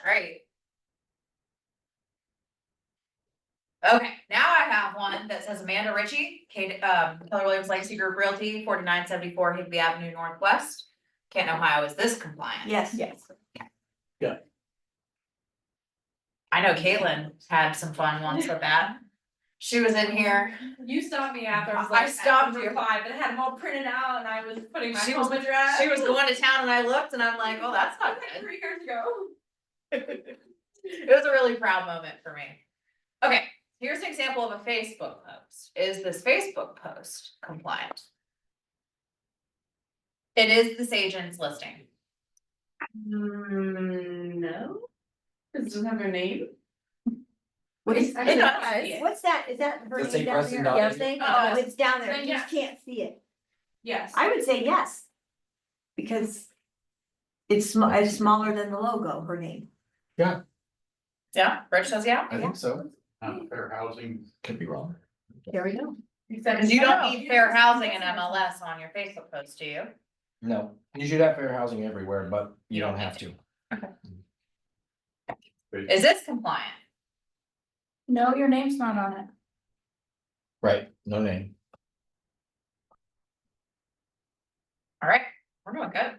Right. Okay, now I have one that says Amanda Ritchie, Keller Williams Legacy Group Realty, 4974 Higby Avenue Northwest. Canton, Ohio, is this compliant? Yes. Yes. I know Caitlin had some fun once with that. She was in here. You stopped me after, I was I like, stopped at you. number 5, and I had them all printed out, and I was putting my She home was- address. She was going to town and I looked and I'm like, oh, that's not Like good. 3 years ago. It was a really proud moment for me. Okay, here's an example of a Facebook post. Is this Facebook post compliant? It is this agent's listing. No. Does it have their name? What is, It does. what's that? Is that her Does it say name down Preston there? Dottie? Yes, thing? Oh, Oh, yes. it's down there. Then You just yes. can't see it. Yes. I would say yes. Because it's smaller than the logo, her name. Yeah, Rich says yeah. I think so. Fair housing. Could be wrong. There we go. Because you don't need fair housing and MLS on your Facebook post, do you? No, you should have fair housing everywhere, but you don't have to. Is this compliant? No, your name's not on it. Right, no name. All right, we're doing good.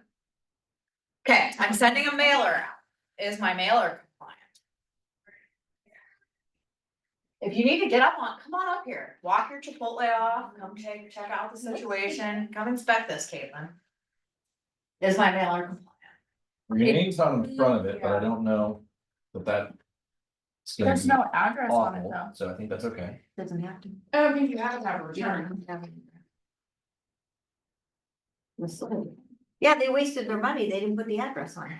Okay, I'm sending a mailer out. Is my mailer compliant? If you need to get up on, come on up here, walk your Chipotle off, come check out the situation, come inspect this, Caitlin. Is my mailer compliant? Your name's not on the front of it, but I don't know that. It's gonna There's be no address on it awful, though. so I think that's okay. Doesn't have to. Oh, if you have to have a return. Yeah, they wasted their money. They didn't put the address on.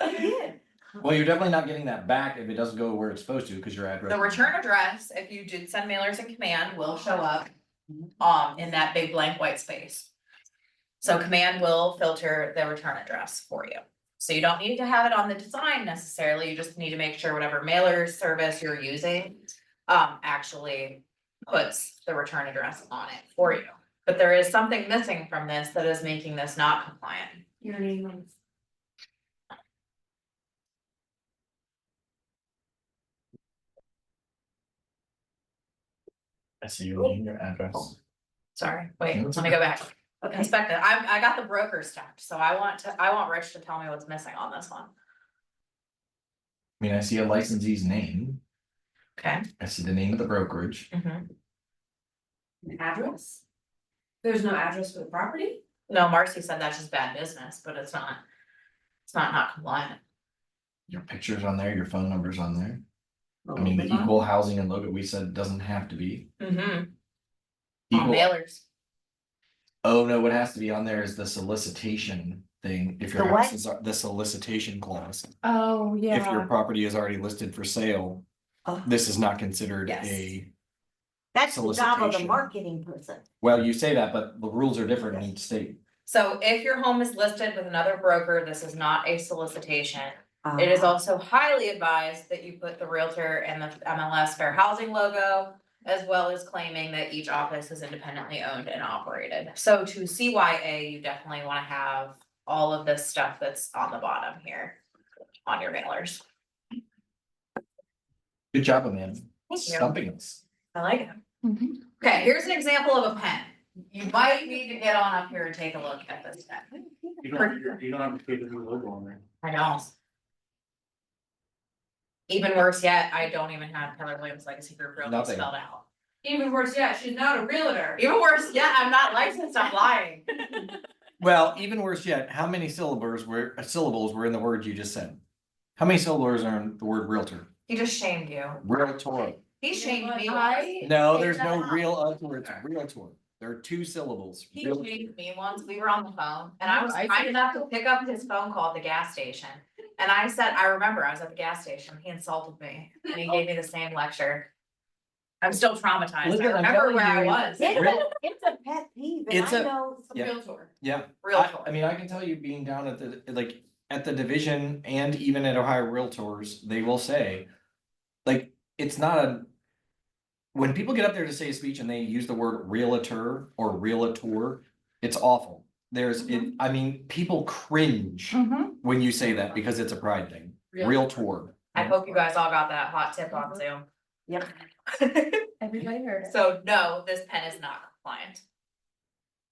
Yeah. Well, you're definitely not getting that back if it doesn't go where it's supposed to, because your address. The return address, if you did send mailers in command, will show up, in that big blank white space. So command will filter the return address for you. So you don't need to have it on the design necessarily, you just need to make sure whatever mailer service you're using, actually puts the return address on it for you. But there is something missing from this that is making this not compliant. Your name is. I see your name, your address. Sorry, wait, No, let it's me okay. go back. Okay. Inspect it. I got the broker stuff, so I want Rich to tell me what's missing on this one. I mean, I see a licensee's name, Okay. I see the name of the brokerage. Mhm. An address? There's no address for the property? No, Marcy said that's just bad business, but it's not. It's not compliant. Your picture's on there, your phone number's on there. Oh, I mean, the equal housing and logo we said doesn't have to be. Mm-hmm. On Equal, mailers. oh no, what has to be on there is the solicitation thing, if your The what? house is, the solicitation clause. Oh, If your yeah. property is already listed for sale, Oh. this is not considered Yes. a, That's the job of the solicitation. marketing person. well, you say that, but the rules are different in each state. So if your home is listed with another broker, this is not a solicitation. It is Uh, also highly advised that you put the Realtor and the MLS Fair Housing logo, as well as claiming that each office is independently owned and operated. So to CYA, you definitely wanna have all of this stuff that's on the bottom here. on your mailers. Good job, Amanda. Thank you. Stumping us. I like it. Mhm. Okay, here's an example of a pen. You might need to get on up here and take a look at this pen. You don't have to put the new logo on there. I know. Even worse yet, I don't even have Keller Williams Legacy Group Realty Nothing. spelled out. Even worse yet, she's not a realtor. Even worse yet, I'm not licensed, I'm lying. Well, even worse yet, how many syllables were in the word you just said? How many syllables are in the word realtor? He just shamed you. Realtor. He shamed me. No, there's no real other, it's realtor. There are 2 syllables. He Real- shamed me once, we were on the phone, and I was kind enough to pick up his phone call at the gas station. And I said, I remember, I was at the gas station, he insulted me, and he gave me the same lecture. I'm still traumatized, I Listen, I'm remember telling where I you, was. It's a pet peeve, and It's I a- know. Yeah. Realtor. Yeah. Real I mean, I can tell you being down at the division and even at Ohio Realtors, they will say, like, it's not a. When people get up there to say a speech and they use the word realtor or realtor, it's awful. I mean, people cringe when you say that because it's a pride thing. Realtor. I hope you guys all got that hot tip on Zoom. Yep. Everybody heard it. So no, this pen is not compliant.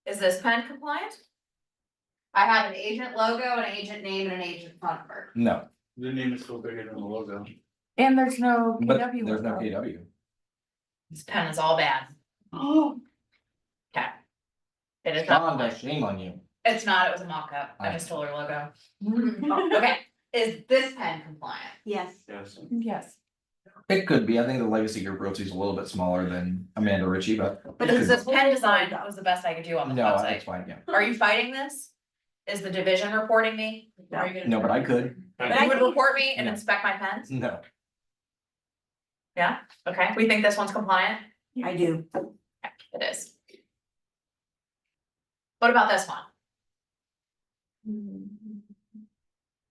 Is this pen compliant? I have an agent logo, an agent name, and an agent phone number. No, The name is still bigger than the logo. And there's no but KW. there's no logo. KW. This pen is all bad. Oh, Okay. It is not Shonda, compliant. shame on you. It's not, it was a mock-up. I just stole her logo. Okay, is this pen compliant? Yes. Yes. yes. It could be. I think the Legacy Group Realty is a little bit smaller than Amanda Ritchie, but. But it is could this be. pen design, that was the best I could do on the No, website. that's fine, yeah. Are you fighting this? Is the division reporting me? No. Are you gonna- No, but I could. But I You would think- report me and No. inspect my pens? No. Yeah, okay, we think this one's compliant? I do. It is. What about this one?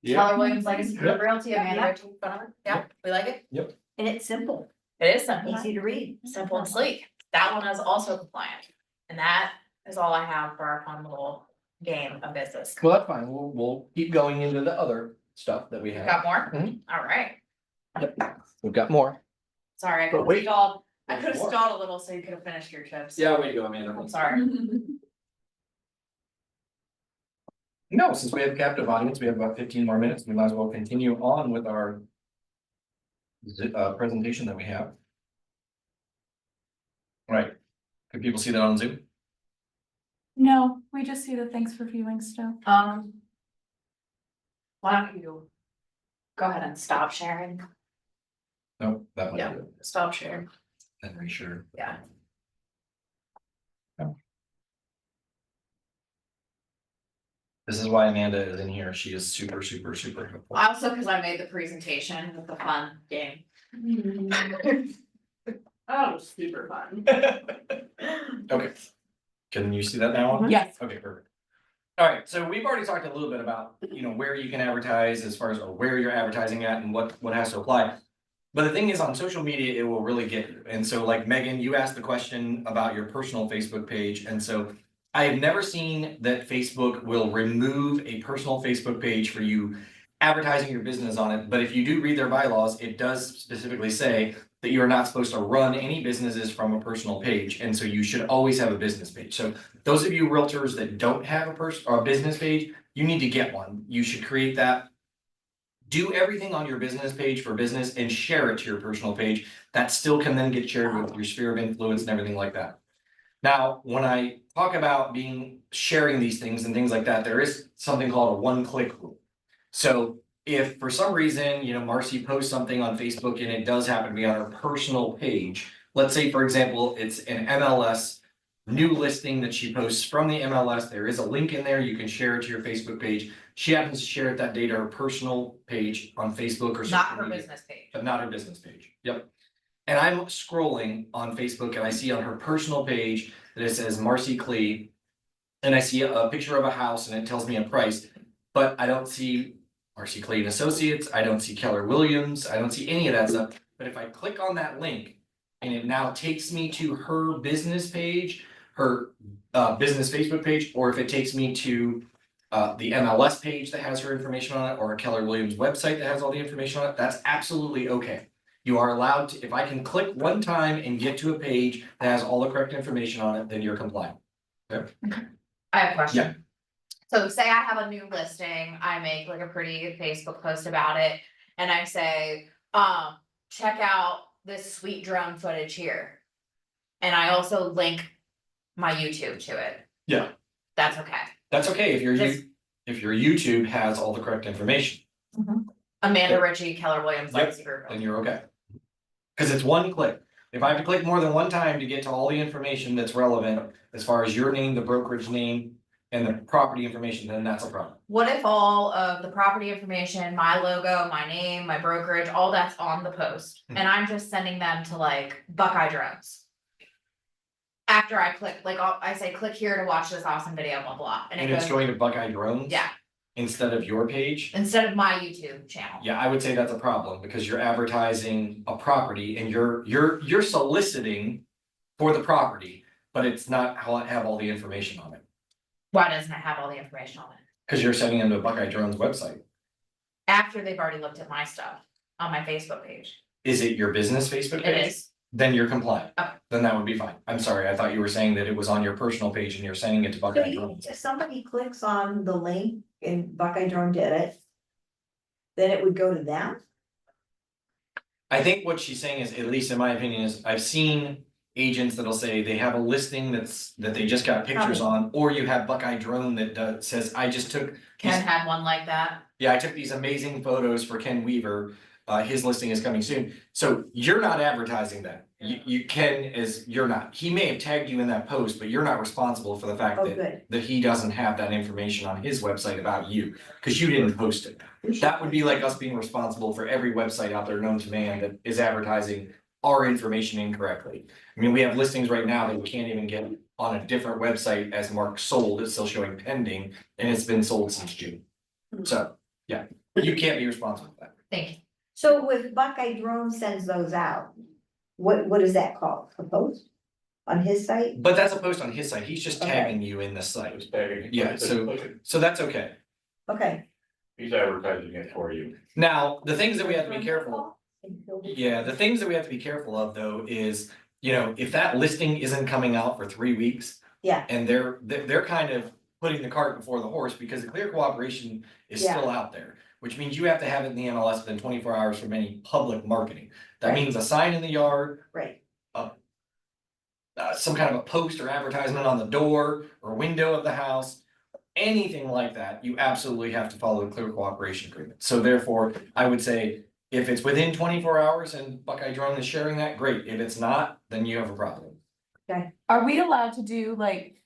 Keller Williams Legacy Group Realty, Amanda Yeah. Ritchie, phone number? Yeah, we like it? And it's simple, It is simple, easy to read. simple and sleek. That one is also compliant. And that is all I have for our fun little game of business. Well, that's fine. We'll keep going into the other stuff that we have. Got more? Mhm. All right, We've got more. sorry, I But could wait. have stalled, I could have There's more. stalled a little so you could have finished your chips. Yeah, way to go, Amanda. I'm sorry. No, since we have a captive audience, we have about 15 more minutes. We might as well continue on with our presentation that we have. All right. Can people see that on Zoom? No, we just see the thanks for viewing still. Why don't you go ahead and stop sharing? No, that might Yeah. do it. Stop sharing. Then resure. Yeah. This is why Amanda is in here. She is super, super, super helpful. Also, because I made the presentation with the fun game. Oh, super fun. Okay. Can you see that now? Yes. Okay, perfect. All right, so we've already talked a little bit about, where you can advertise as far as, or where you're advertising at and what has to apply. But the thing is, on social media, it will really get you. And so like Megan, you asked the question about your personal Facebook page. And so I have never seen that Facebook will remove a personal Facebook page for you advertising your business on it. But if you do read their bylaws, it does specifically say that you are not supposed to run any businesses from a personal page. And so you should always have a business page. So those of you realtors that don't have a business page, you need to get one. You should create that. Do everything on your business page for business and share it to your personal page. That still can then get shared with your sphere of influence and everything like that. Now, when I talk about sharing these things and things like that, there is something called a one-click rule. So if for some reason, Marcy posts something on Facebook and it does happen to be on her personal page, let's say, for example, it's an MLS new listing that she posts from the MLS. There is a link in there. You can share it to your Facebook page. She happens to share it that day to her personal page on Facebook or social Not her media, business page. but not her business page. Yep. And I'm scrolling on Facebook and I see on her personal page that it says Marcy Klee. And I see a picture of a house and it tells me a price, but I don't see Marcy Klee and Associates. I don't see Keller Williams. I don't see any of that stuff. But if I click on that link and it now takes me to her business page, her business Facebook page, or if it takes me to the MLS page that has her information on it, or a Keller Williams website that has all the information on it, that's absolutely okay. You are allowed to, if I can click one time and get to a page that has all the correct information on it, then you're compliant. I have a question. So say I have a new listing, I make like a pretty Facebook post about it, and I say, check out this sweet drone footage here. And I also link my YouTube to it. Yeah. That's okay. That's okay if Just- if your YouTube has all the correct information, Amanda Ritchie, Keller Williams, Yep. Legacy Group. then you're okay. Cause it's one click. If I have to click more than one time to get to all the information that's relevant, as far as your name, the brokerage name, and the property information, then that's a problem. What if all of the property information, my logo, my name, my brokerage, all that's on the post, Hmm. and I'm just sending them to like Buckeye Drones? After I click, like, I say, click here to watch this awesome video, blah, blah, and And it it's goes, going to Buckeye Drones. yeah, Instead of your page. instead of my YouTube channel. Yeah, I would say that's a problem because you're advertising a property and you're soliciting for the property, but it's not have all the information on it. Why doesn't it have all the information on it? Cause you're sending them to Buckeye Drones website. After they've already looked at my stuff on my Facebook page. Is it your business Facebook page? It is. Then you're compliant. Okay. Then that would be fine. I'm sorry, I thought you were saying that it was on your personal page and you're sending it to So Buckeye you, Drones. if somebody clicks on the link and Buckeye Drone did it, then it would go to them? I think what she's saying is, at least in my opinion, is I've seen agents that'll say they have a listing that they just got pictures on, or you have Buckeye Drone that says, I just took. Ken had one like that. Yeah, I took these amazing photos for Ken Weaver. His listing is coming soon. So you're not advertising that. You're not. He may have tagged you in that post, but you're not responsible for the fact Oh, that good. that he doesn't have that information on his website about you, because you didn't post it. That would be like us being responsible for every website out there known to man that is advertising our information incorrectly. I mean, we have listings right now that we can't even get on a different website as marked sold. It's still showing pending, and it's been sold since June. So, yeah, you can't be responsible for that. Thank you. So if Buckeye Drone sends those out, what is that called? A post? On his site? But that's a post on his site. He's just Okay. tagging you in the site. Just tagging. Yeah, so that's okay. Okay. He's advertising it for you. Now, the things that we have to be careful, yeah, the things that we have to be careful of though is, if that listing isn't coming out for 3 weeks. Yeah. And they're kind of putting the cart before the horse because the clear cooperation is Yeah. still out there. Which means you have to have it in the MLS within 24 hours from any public marketing. That Right. means a sign in the yard, Right, some kind of a post or advertisement on the door or window of the house. Anything like that, you absolutely have to follow the clear cooperation agreement. So therefore, I would say if it's within 24 hours and Buckeye Drone is sharing that, great. If it's not, then you have a problem. Are we allowed to do like?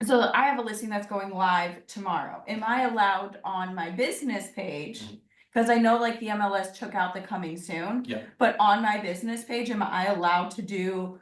So I have a listing that's going live tomorrow. Am I allowed on my business page? Mhm. Cause I know like the MLS took out the coming soon. Yeah. But on my business page, am I allowed to do?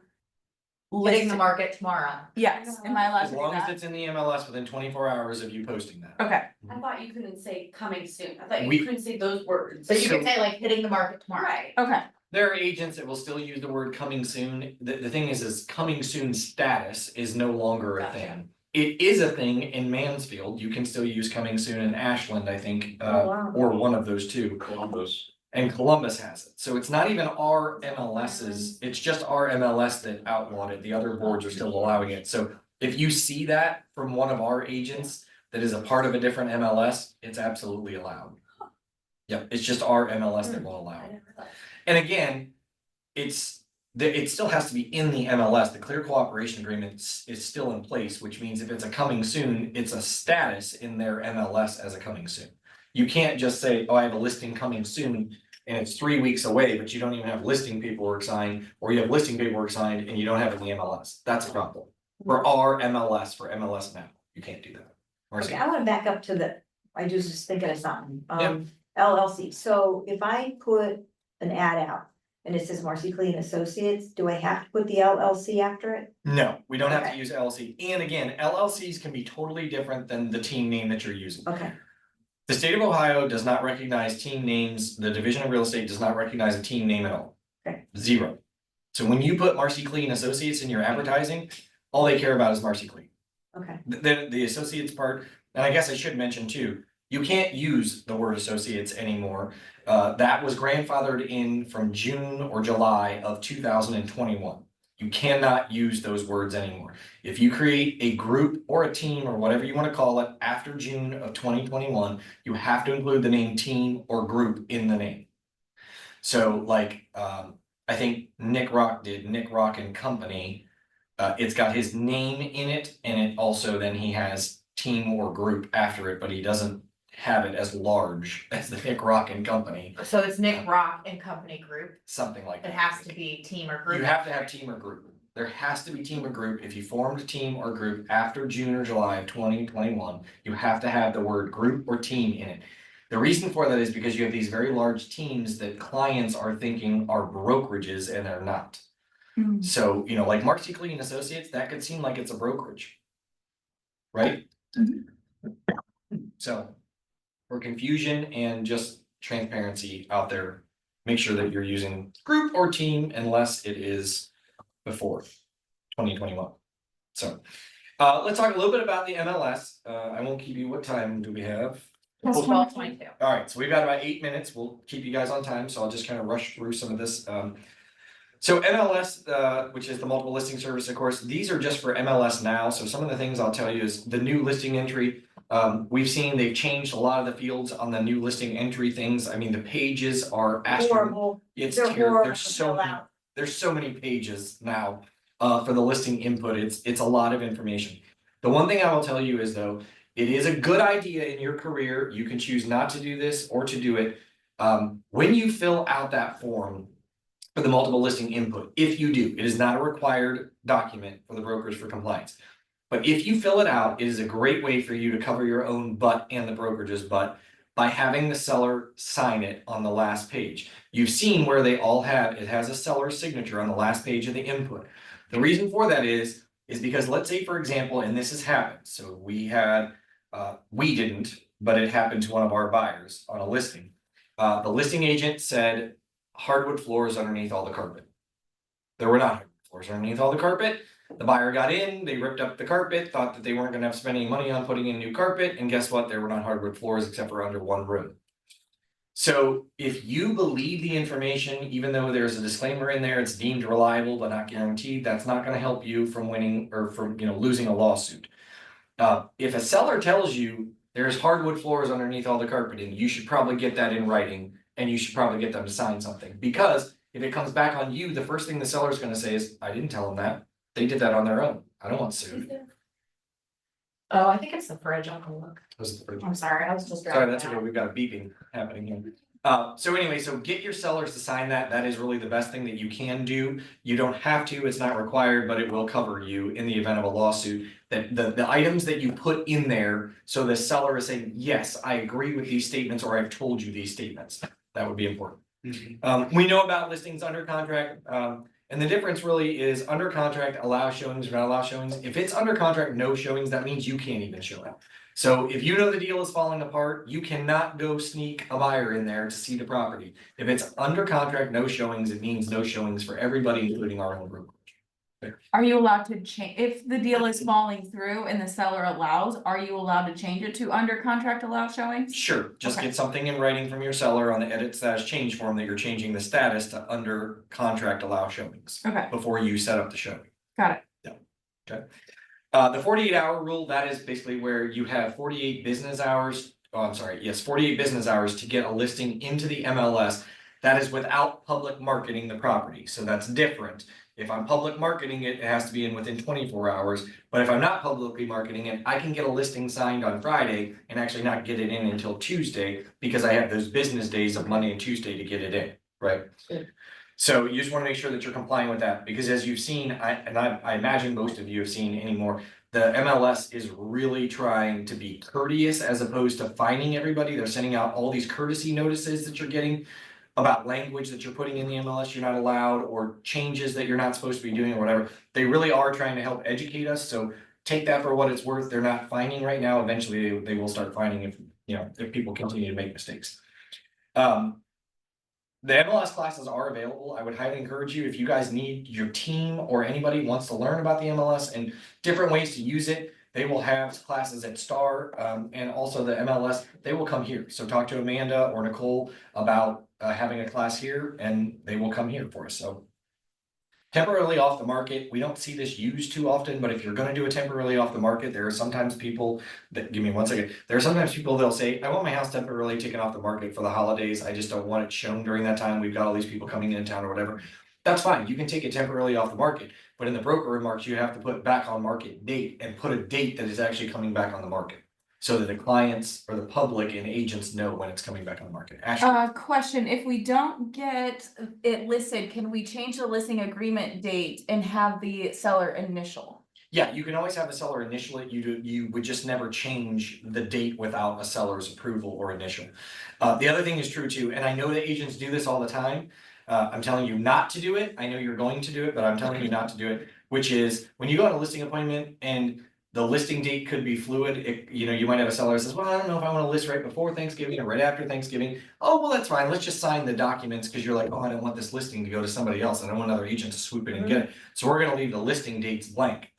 Hitting the listing- market tomorrow. Yes, am I allowed As to do long as that? it's in the MLS within 24 hours of you posting that. Okay, I thought you couldn't say coming soon. I thought We- you couldn't say those words. But you could So- say like hitting the market tomorrow. Right. okay, There are agents that will still use the word coming soon. The thing is coming soon status is no longer a Gotcha. thing. It is a thing in Mansfield. You can still use coming soon in Ashland, I think, Oh, wow. or one of those two. Columbus. And Columbus has it. So it's not even our MLS's, it's just our MLS that outlawed it. The other boards are still allowing it. So if you see that from one of our agents that is a part of a different MLS, it's absolutely allowed. Yep, it's just our MLS that won't allow it. And again, it still has to be in the MLS. The clear cooperation agreement is still in place, which means if it's a coming soon, it's a status in their MLS as a coming soon. You can't just say, oh, I have a listing coming soon and it's 3 weeks away, but you don't even have listing paperwork signed, or you have listing paperwork signed and you don't have it in the MLS. That's a problem. For our MLS, for MLS now, you can't do that. Marcy? okay, I wanna back up to I just was thinking of something, Yep. LLC, so if I put an ad out. And it says Marcy Clean Associates, do I have to put the LLC after it? No, we don't have to Okay. use LLC. And again, LLCs can be totally different than the team name that you're using. Okay, The state of Ohio does not recognize team names. The Division of Real Estate does not recognize a team name at all. Okay. Zero. So when you put Marcy Clean Associates in your advertising, all they care about is Marcy Clean. okay, The associates part, And I guess I should mention too, you can't use the word associates anymore. That was grandfathered in from June or July of 2021. You cannot use those words anymore. If you create a group or a team or whatever you want to call it after June of 2021, you have to include the name team or group in the name. So like, I think Nick Rock did, Nick Rock and Company. It's got his name in it, and it also then he has team or group after it, but he doesn't have it as large as the Nick Rock and Company, So it's Nick Rock and Company Group. something like It that. has to be team or group. You have to have team or group. There has to be team or group. If you formed a team or group after June or July of 2021, you have to have the word group or team in it. The reason for that is because you have these very large teams that clients are thinking are brokerages and they're not. So, you know, like Mark C. Clee and Associates, that could seem like it's a brokerage. Right? So, for confusion and just transparency out there, make sure that you're using group or team unless it is before 2021. So, let's talk a little bit about the MLS. I won't keep you, what time do we have? 12:22. All right, so we've got about 8 minutes. We'll keep you guys on time, so I'll just kind of rush through some of this. So MLS, which is the multiple listing service, of course, these are just for MLS now. So some of the things I'll tell you is the new listing entry. We've seen they've changed a lot of the fields on the new listing entry things. I mean, the pages are Horrible. It's They're terrible. horrible There's to so fill many, out. there's so many pages now for the listing input. It's a lot of information. The one thing I will tell you is though, it is a good idea in your career. You can choose not to do this or to do it. When you fill out that form for the multiple listing input, if you do, it is not a required document for the brokerage for compliance. But if you fill it out, it is a great way for you to cover your own butt and the brokerage's butt by having the seller sign it on the last page. You've seen where they all have, it has a seller's signature on the last page of the input. The reason for that is because let's say, for example, and this has happened. So we didn't, but it happened to one of our buyers on a listing. The listing agent said hardwood floors underneath all the carpet. There were not hardwood floors underneath all the carpet. The buyer got in, they ripped up the carpet, thought that they weren't gonna have to spend any money on putting in new carpet, and guess what? There were not hardwood floors except for under one room. So if you believe the information, even though there's a disclaimer in there, it's deemed reliable but not guaranteed, that's not gonna help you from winning or from, losing a lawsuit. If a seller tells you there's hardwood floors underneath all the carpeting, you should probably get that in writing and you should probably get them to sign something. Because if it comes back on you, the first thing the seller's gonna say is, I didn't tell them that. They did that on their own. I don't want sued. Oh, I think it's the fridge. I'll go look. Was the fridge. I'm sorry, I was just Sorry, driving that's okay. out. We've got a beeping happening here. So anyway, so get your sellers to sign that. That is really the best thing that you can do. You don't have to, it's not required, but it will cover you in the event of a lawsuit. That the items that you put in there, so the seller is saying, yes, I agree with these statements, or I've told you these statements. That would be important. We know about listings under contract, and the difference really is under contract, allow showings or not allow showings. If it's under contract, no showings, that means you can't even show it. So if you know the deal is falling apart, you cannot go sneak a buyer in there to see the property. If it's under contract, no showings, it means no showings for everybody, including our own brokerage. Are you allowed to change, if the deal is falling through and the seller allows, are you allowed to change it to under contract allow showings? Sure, just Okay. get something in writing from your seller on the edit/change form that you're changing the status to under contract allow showings Okay, before you set up the showing. got it. The 48-hour rule, that is basically where you have 48 business hours. Oh, I'm sorry, yes, 48 business hours to get a listing into the MLS. That is without public marketing the property, so that's different. If I'm public marketing it, it has to be in within 24 hours, but if I'm not publicly marketing it, I can get a listing signed on Friday and actually not get it in until Tuesday because I have those business days of Monday and Tuesday to get it in, right? So you just wanna make sure that you're complying with that, because as you've seen, I imagine most of you have seen anymore, the MLS is really trying to be courteous as opposed to fining everybody. They're sending out all these courtesy notices that you're getting about language that you're putting in the MLS you're not allowed, or changes that you're not supposed to be doing or whatever. They really are trying to help educate us, so take that for what it's worth. They're not fining right now. Eventually they will start fining if people continue to make mistakes. The MLS classes are available. I would highly encourage you, if you guys need, your team or anybody wants to learn about the MLS and different ways to use it. they will have classes at Star, and also the MLS, they will come here. So talk to Amanda or Nicole about having a class here, and they will come here for us, so. Temporarily off the market, we don't see this used too often, but if you're gonna do a temporarily off the market, there are sometimes people that, give me 1 second. There are sometimes people, they'll say, I want my house temporarily taken off the market for the holidays, I just don't want it shown during that time, we've got all these people coming in town or whatever. That's fine, you can take it temporarily off the market, but in the broker remarks, you have to put back on market date and put a date that is actually coming back on the market. So that the clients or the public and agents know when it's coming back on the market. Ashley? Question, if we don't get it listed, can we change the listing agreement date and have the seller initial? Yeah, you can always have a seller initial it, you would just never change the date without a seller's approval or initial. The other thing is true too, and I know that agents do this all the time. I'm telling you not to do it, I know you're going to do it, but I'm telling you not to do it, which is when you go on a listing appointment and the listing date could be fluid, you might have a seller that says, well, I don't know if I wanna list right before Thanksgiving or right after Thanksgiving. Oh, well, that's fine, let's just sign the documents, cause you're like, oh, I don't want this listing to go to somebody else, I don't want another agent to swoop in and get it. So we're gonna leave the listing dates blank.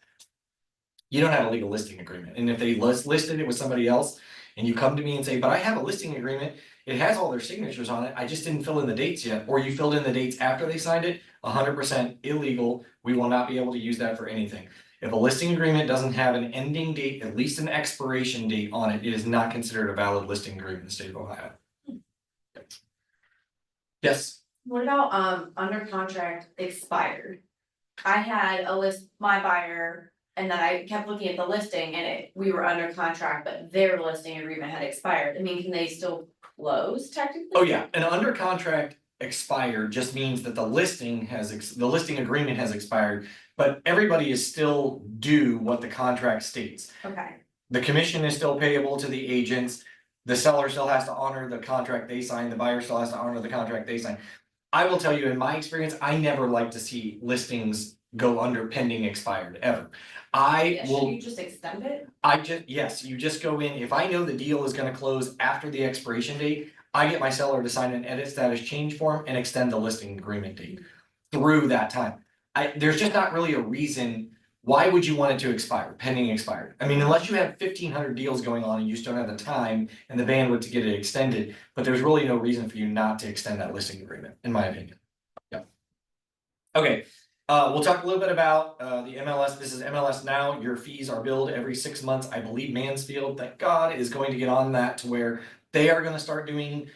You don't have a legal listing agreement, and if they listed it with somebody else, and you come to me and say, but I have a listing agreement, it has all their signatures on it, I just didn't fill in the dates yet, or you filled in the dates after they signed it, 100% illegal, we will not be able to use that for anything. If a listing agreement doesn't have an ending date, at least an expiration date on it, it is not considered a valid listing agreement in the state of Ohio. Yes, What about, under contract expired? I had a list, my buyer, and then I kept looking at the listing and we were under contract, but their listing agreement had expired. I mean, can they still close technically? oh yeah, an under contract expired just means that the listing the listing agreement has expired, but everybody is still due what the contract states. Okay, The commission is still payable to the agents, the seller still has to honor the contract they signed, the buyer still has to honor the contract they signed. I will tell you, in my experience, I never like to see listings go under pending expired, ever. yeah, should you just extend it? Yes, you just go in, if I know the deal is gonna close after the expiration date, I get my seller to sign an edit status change form and extend the listing agreement date through that time. There's just not really a reason, why would you want it to expire, pending expired? I mean, unless you have 1,500 deals going on and you just don't have the time and the bandwidth to get it extended, but there's really no reason for you not to extend that listing agreement, in my opinion. Yeah. Okay, we'll talk a little bit about the MLS. This is MLS Now. Your fees are billed every 6 months. I believe Mansfield, thank God, is going to get on that to where they are gonna start doing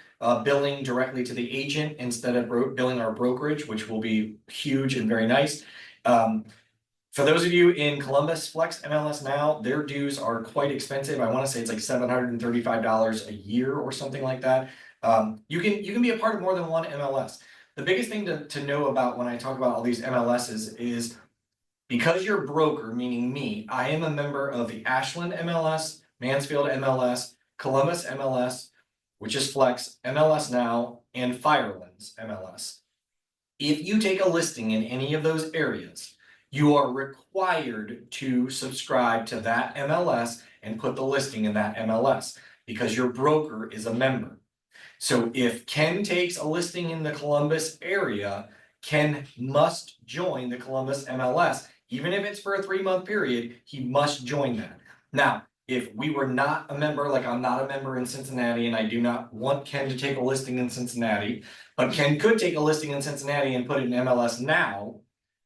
billing directly to the agent instead of billing our brokerage, which will be huge and very nice. For those of you in Columbus, Flex MLS Now, their dues are quite expensive. I wanna say it's like $735 a year or something like that. You can be a part of more than one MLS. The biggest thing to know about when I talk about all these MLSs is because you're a broker, meaning me, I am a member of the Ashland MLS, Mansfield MLS, Columbus MLS, which is Flex, MLS Now, and Firelands MLS. If you take a listing in any of those areas, you are required to subscribe to that MLS and put the listing in that MLS because your broker is a member. So if Ken takes a listing in the Columbus area, Ken must join the Columbus MLS. Even if it's for a 3-month period, he must join that. Now, if we were not a member, like I'm not a member in Cincinnati and I do not want Ken to take a listing in Cincinnati, but Ken could take a listing in Cincinnati and put it in MLS Now,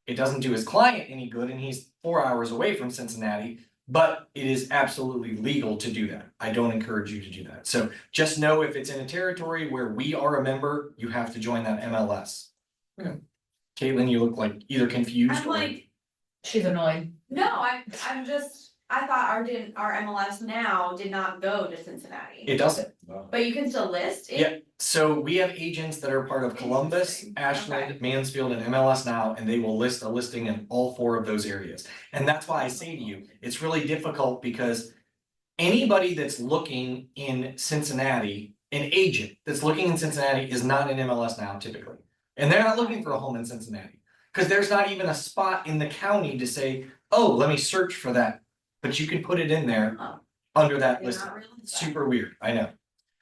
it doesn't do his client any good and he's 4 hours away from Cincinnati, but it is absolutely legal to do that. I don't encourage you to do that. So just know if it's in a territory where we are a member, you have to join that MLS. Okay. Caitlin, you look like either confused I'm or. like, She's annoyed. no, I'm just, I thought our MLS Now did not go to Cincinnati. It doesn't. But you can still list it? Yeah, so we have agents that are part of Columbus, Interesting. Ashland, Okay. Mansfield, and MLS Now, and they will list a listing in all 4 of those areas. And that's why I say to you, it's really difficult because anybody that's looking in Cincinnati, an agent that's looking in Cincinnati is not in MLS Now typically. And they're not looking for a home in Cincinnati, because there's not even a spot in the county to say, oh, let me search for that. But you can put it in there Oh. under that Did listing. not realize that. Super weird, I know.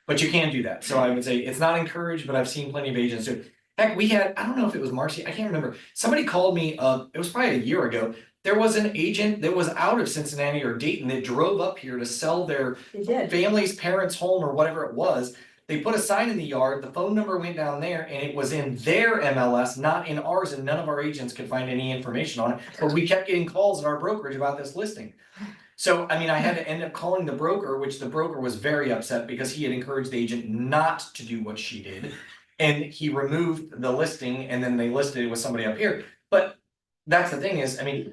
But you can do that, so I would say it's not encouraged, but I've seen plenty of agents do it. Heck, we had, I don't know if it was Marcy, I can't remember, somebody called me, it was probably a year ago. there was an agent that was out of Cincinnati or Dayton that drove up here to sell their They did. family's parents' home or whatever it was. They put a sign in the yard, the phone number went down there, and it was in their MLS, not in ours, and none of our agents could find any information on it. But we kept getting calls at our brokerage about this listing. So, I mean, I had to end up calling the broker, which the broker was very upset because he had encouraged the agent not to do what she did. And he removed the listing and then they listed it with somebody up here. But that's the thing is, I mean,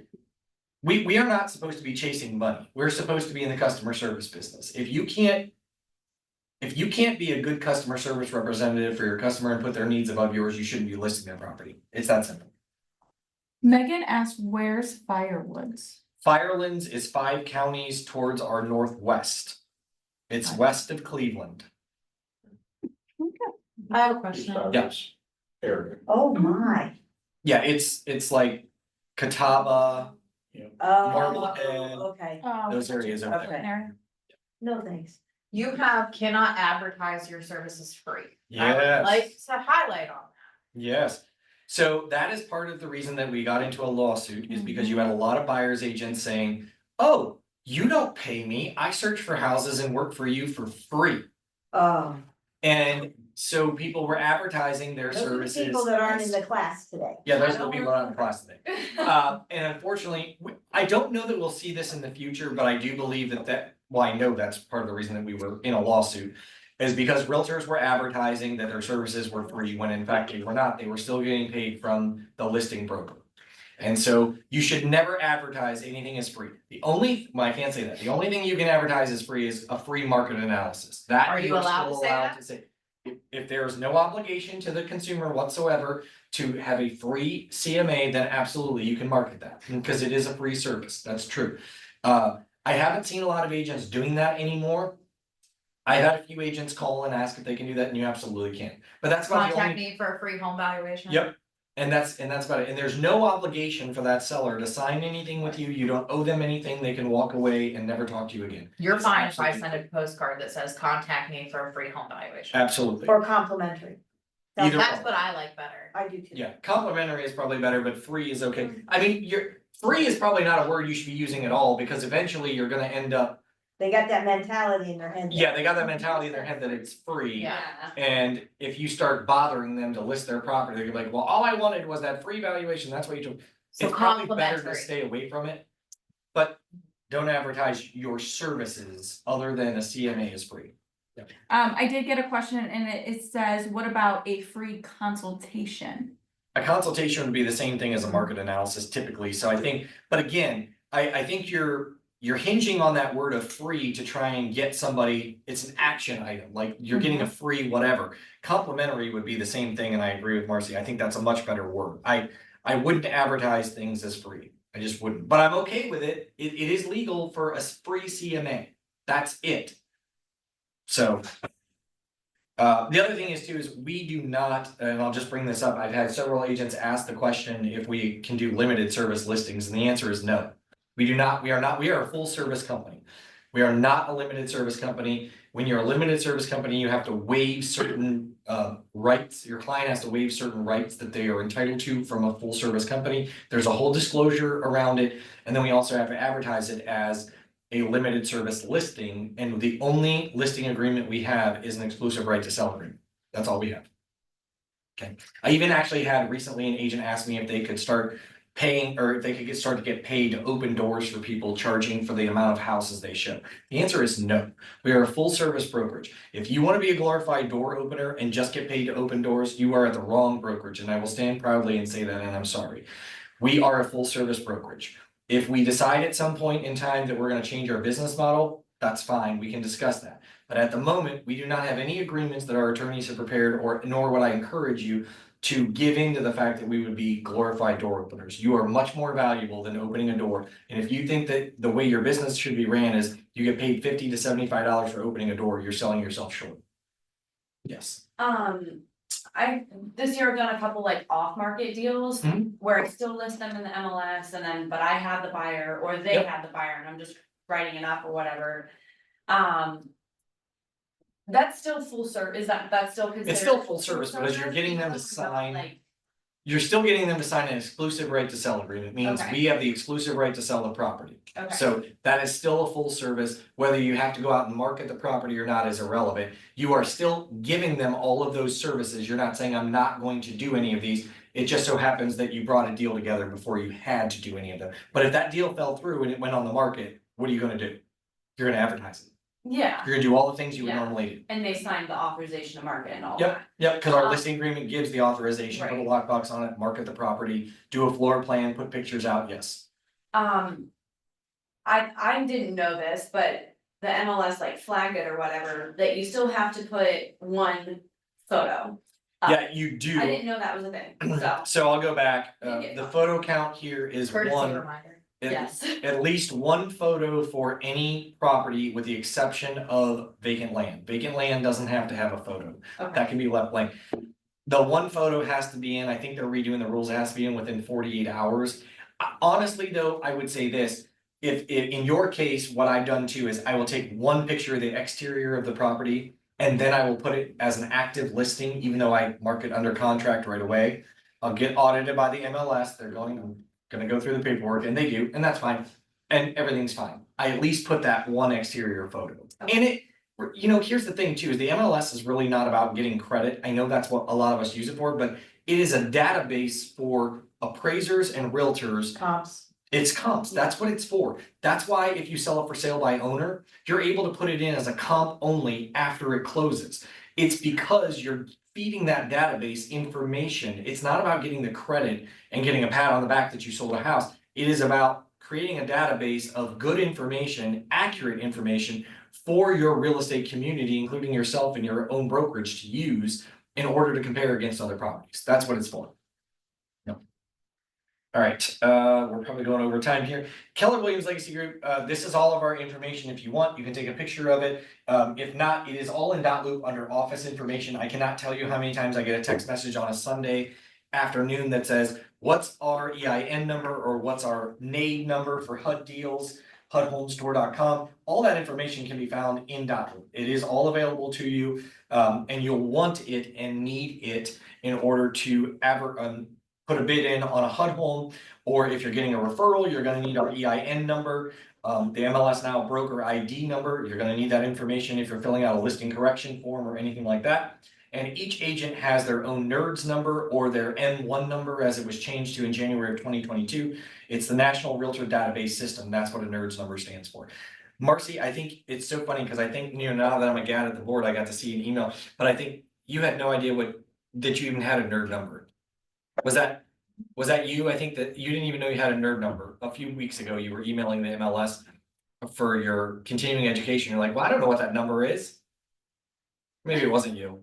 we are not supposed to be chasing money. We're supposed to be in the customer service business. If you can't be a good customer service representative for your customer and put their needs above yours, you shouldn't be listing their property. It's that simple. Megan asked, where's Firewoods? Firelands is 5 counties towards our northwest. It's west of Cleveland. I have a question. Yes. Oh, my. Yeah, it's like Catawba, Marblehead, Oh, okay. those areas over there. Okay. No, thanks. You cannot advertise your services free. I would Yes. like to highlight on Yes, so that is part of the reason that we got into a lawsuit is because you had a lot of buyers agents saying, oh, you don't pay me, I search for houses and work for you for free. Oh, And so people were advertising their those are the services. people that aren't in the class today. Yeah, those are the people out in class today. And unfortunately, I don't know that we'll see this in the future, but I do believe well, I know that's part of the reason that we were in a lawsuit. Is because realtors were advertising that their services were free, when in fact they were not, they were still getting paid from the listing broker. And so you should never advertise anything as free. I can't say that, the only thing you can advertise as free is a free market analysis. That Are you are allowed still to say allowed that? to say. If there's no obligation to the consumer whatsoever to have a free CMA, then absolutely you can market that, because it is a free service, that's true. I haven't seen a lot of agents doing that anymore. I had a few agents call and ask if they can do that, and you absolutely can, but that's about the contact only. me for a free home valuation. Yep, and that's about it, and there's no obligation for that seller to sign anything with you, you don't owe them anything, they can walk away and never talk to you again. You're It's fine if I absolutely- send a postcard that says contact me for a free home valuation. Absolutely, For complimentary. Either That's one. what I like better. I do too. Yeah, complimentary is probably better, but free is okay, I mean, free is probably not a word you should be using at all, because eventually you're gonna end up. They got that mentality in their head. Yeah, they got that mentality in their head that it's free. Yeah. And if you start bothering them to list their property, they're like, well, all I wanted was that free valuation, that's what you told. So It's probably better to complimentary. stay away from it. But don't advertise your services other than a CMA is free. I did get a question and it says, what about a free consultation? A consultation would be the same thing as a market analysis typically, so I think, but again, I think you're hinging on that word of free to try and get somebody, it's an action item, like you're getting a free whatever. Complimentary would be the same thing, and I agree with Marcy, I think that's a much better word. I wouldn't advertise things as free, I just wouldn't, but I'm okay with it, it is legal for a free CMA, that's it. So. The other thing is too, is we do not, and I'll just bring this up, I've had several agents ask the question if we can do limited service listings, and the answer is no. We do not, we are a full service company. We are not a limited service company. When you're a limited service company, you have to waive certain rights. Your client has to waive certain rights that they are entitled to from a full service company. There's a whole disclosure around it. And then we also have to advertise it as a limited service listing. And the only listing agreement we have is an exclusive right to sell agreement. That's all we have. Okay, I even actually had recently an agent ask me if they could start paying, or if they could start to get paid to open doors for people, charging for the amount of houses they show. The answer is no. We are a full service brokerage. If you want to be a glorified door opener and just get paid to open doors, you are at the wrong brokerage, and I will stand proudly and say that, and I'm sorry. We are a full service brokerage. If we decide at some point in time that we're going to change our business model, that's fine, we can discuss that. But at the moment, we do not have any agreements that our attorneys have prepared, nor would I encourage you to give in to the fact that we would be glorified door openers. You are much more valuable than opening a door. And if you think that the way your business should be ran is you get paid $50 to $75 for opening a door, you're selling yourself short. Yes. This year I've done a couple like off-market deals Mhm. where I still list them in the MLS and then, but I have the buyer or they Yep. have the buyer and I'm just writing it up or whatever. That's still full service, that's still considered? It's still full service, full but as you're getting them to Because I'm talking about, sign. like, You're still getting them to sign an exclusive right to sell agreement, means Okay. we have the exclusive right to sell the property. Okay. So that is still a full service, whether you have to go out and market the property or not is irrelevant. You are still giving them all of those services. You're not saying, I'm not going to do any of these. It just so happens that you brought a deal together before you had to do any of them. But if that deal fell through and it went on the market, what are you gonna do? You're gonna advertise it. Yeah, You're gonna do all the things you would Yeah. normally do. and they signed the authorization to market and all Yep, that. yep, cause our listing agreement gives the authorization, put a Right. lockbox on it, market the property, do a floor plan, put pictures out, yes. I didn't know this, but the MLS like flagged it or whatever, that you still have to put one photo. up. Yeah, you do. I didn't know that was a thing, so. So I'll go back, Didn't get the caught. photo count here is Courtesy one, reminder. Yes. at least one photo for any property with the exception of vacant land. Vacant land doesn't have to have a photo, Okay, that can be left blank. The one photo has to be in, I think they're redoing the rules, it has to be in within 48 hours. Honestly, though, I would say this, if in your case, what I've done too is I will take one picture of the exterior of the property. And then I will put it as an active listing, even though I mark it under contract right away. I'll get audited by the MLS, they're I'm gonna go through the paperwork, and they do, and that's fine. And everything's fine, I at least put that one exterior photo. And it, you know, here's the thing too, is the MLS is really not about getting credit, I know that's what a lot of us use it for, but it is a database for appraisers and realtors. Comps. It's comps, that's what it's for. That's why if you sell it for sale by owner, you're able to put it in as a comp only after it closes. It's because you're feeding that database information. It's not about getting the credit and getting a pat on the back that you sold a house. It is about creating a database of good information, accurate information for your real estate community, including yourself and your own brokerage to use in order to compare against other properties. That's what it's for. All right, we're probably going over time here. Keller Williams Legacy Group, this is all of our information. If you want, you can take a picture of it. If not, it is all in Loop under office information. I cannot tell you how many times I get a text message on a Sunday afternoon that says, what's our EIN number or what's our NAID number for HUD deals, HUDhomestore.com. All that information can be found in Loop. It is all available to you, and you'll want it and need it in order to put a bid in on a HUD home, or if you're getting a referral, you're gonna need our EIN number. The MLS Now broker ID number, you're gonna need that information if you're filling out a listing correction form or anything like that. And each agent has their own NERDS number or their N1 number as it was changed to in January of 2022. It's the National Realtor Database System, that's what a NERDS number stands for. Marcy, I think it's so funny because I think, you know, now that I'm a GAD at the board, I got to see an email, but I think you had no idea that you even had a NERD number. Was that you? I think that you didn't even know you had a NERD number. A few weeks ago, you were emailing the MLS for your continuing education. You're like, well, I don't know what that number is. Maybe it wasn't you.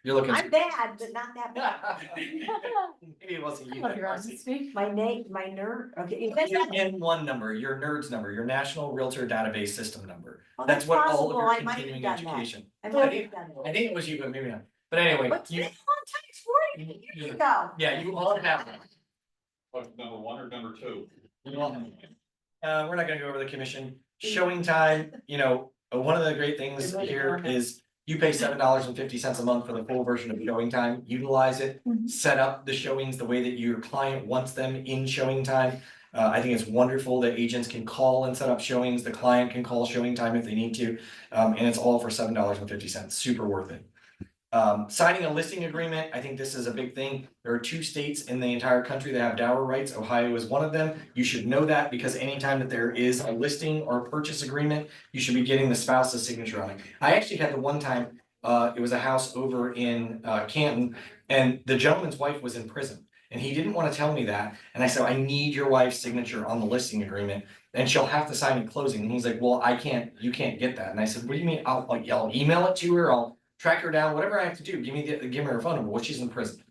You're looking. I'm bad, but not that bad. Maybe it wasn't you. then, Marcy. My name, my nerd, okay. Your N1 number, your NERDS number, your National Realtor Database System number. Oh, That's what all of possible. your I might have continuing done that. education. I might have done I it. think it was you, but maybe not. But anyway, What's you, this on tax 40 years ago? yeah, you all have one. What, number one or number two? You all have one. We're not gonna go over the commission. Showing time, you know, one of the great things here is you pay $7.50 a month for the full version of showing time. Utilize it, set up the showings the way that your client wants them in showing time. I think it's wonderful that agents can call and set up showings. The client can call showing time if they need to. And it's all for $7.50, super worth it. Signing a listing agreement, I think this is a big thing. There are 2 states in the entire country that have dower rights. Ohio is one of them. You should know that because anytime that there is a listing or a purchase agreement, you should be getting the spouse's signature on it. I actually had the one time, it was a house over in Canton, and the gentleman's wife was in prison. And he didn't want to tell me that. And I said, I need your wife's signature on the listing agreement. And she'll have to sign in closing. And he's like, well, you can't get that. And I said, what do you mean? I'll email it to her. I'll track her down, whatever I have to do. Give me her phone number. Well, she's in prison.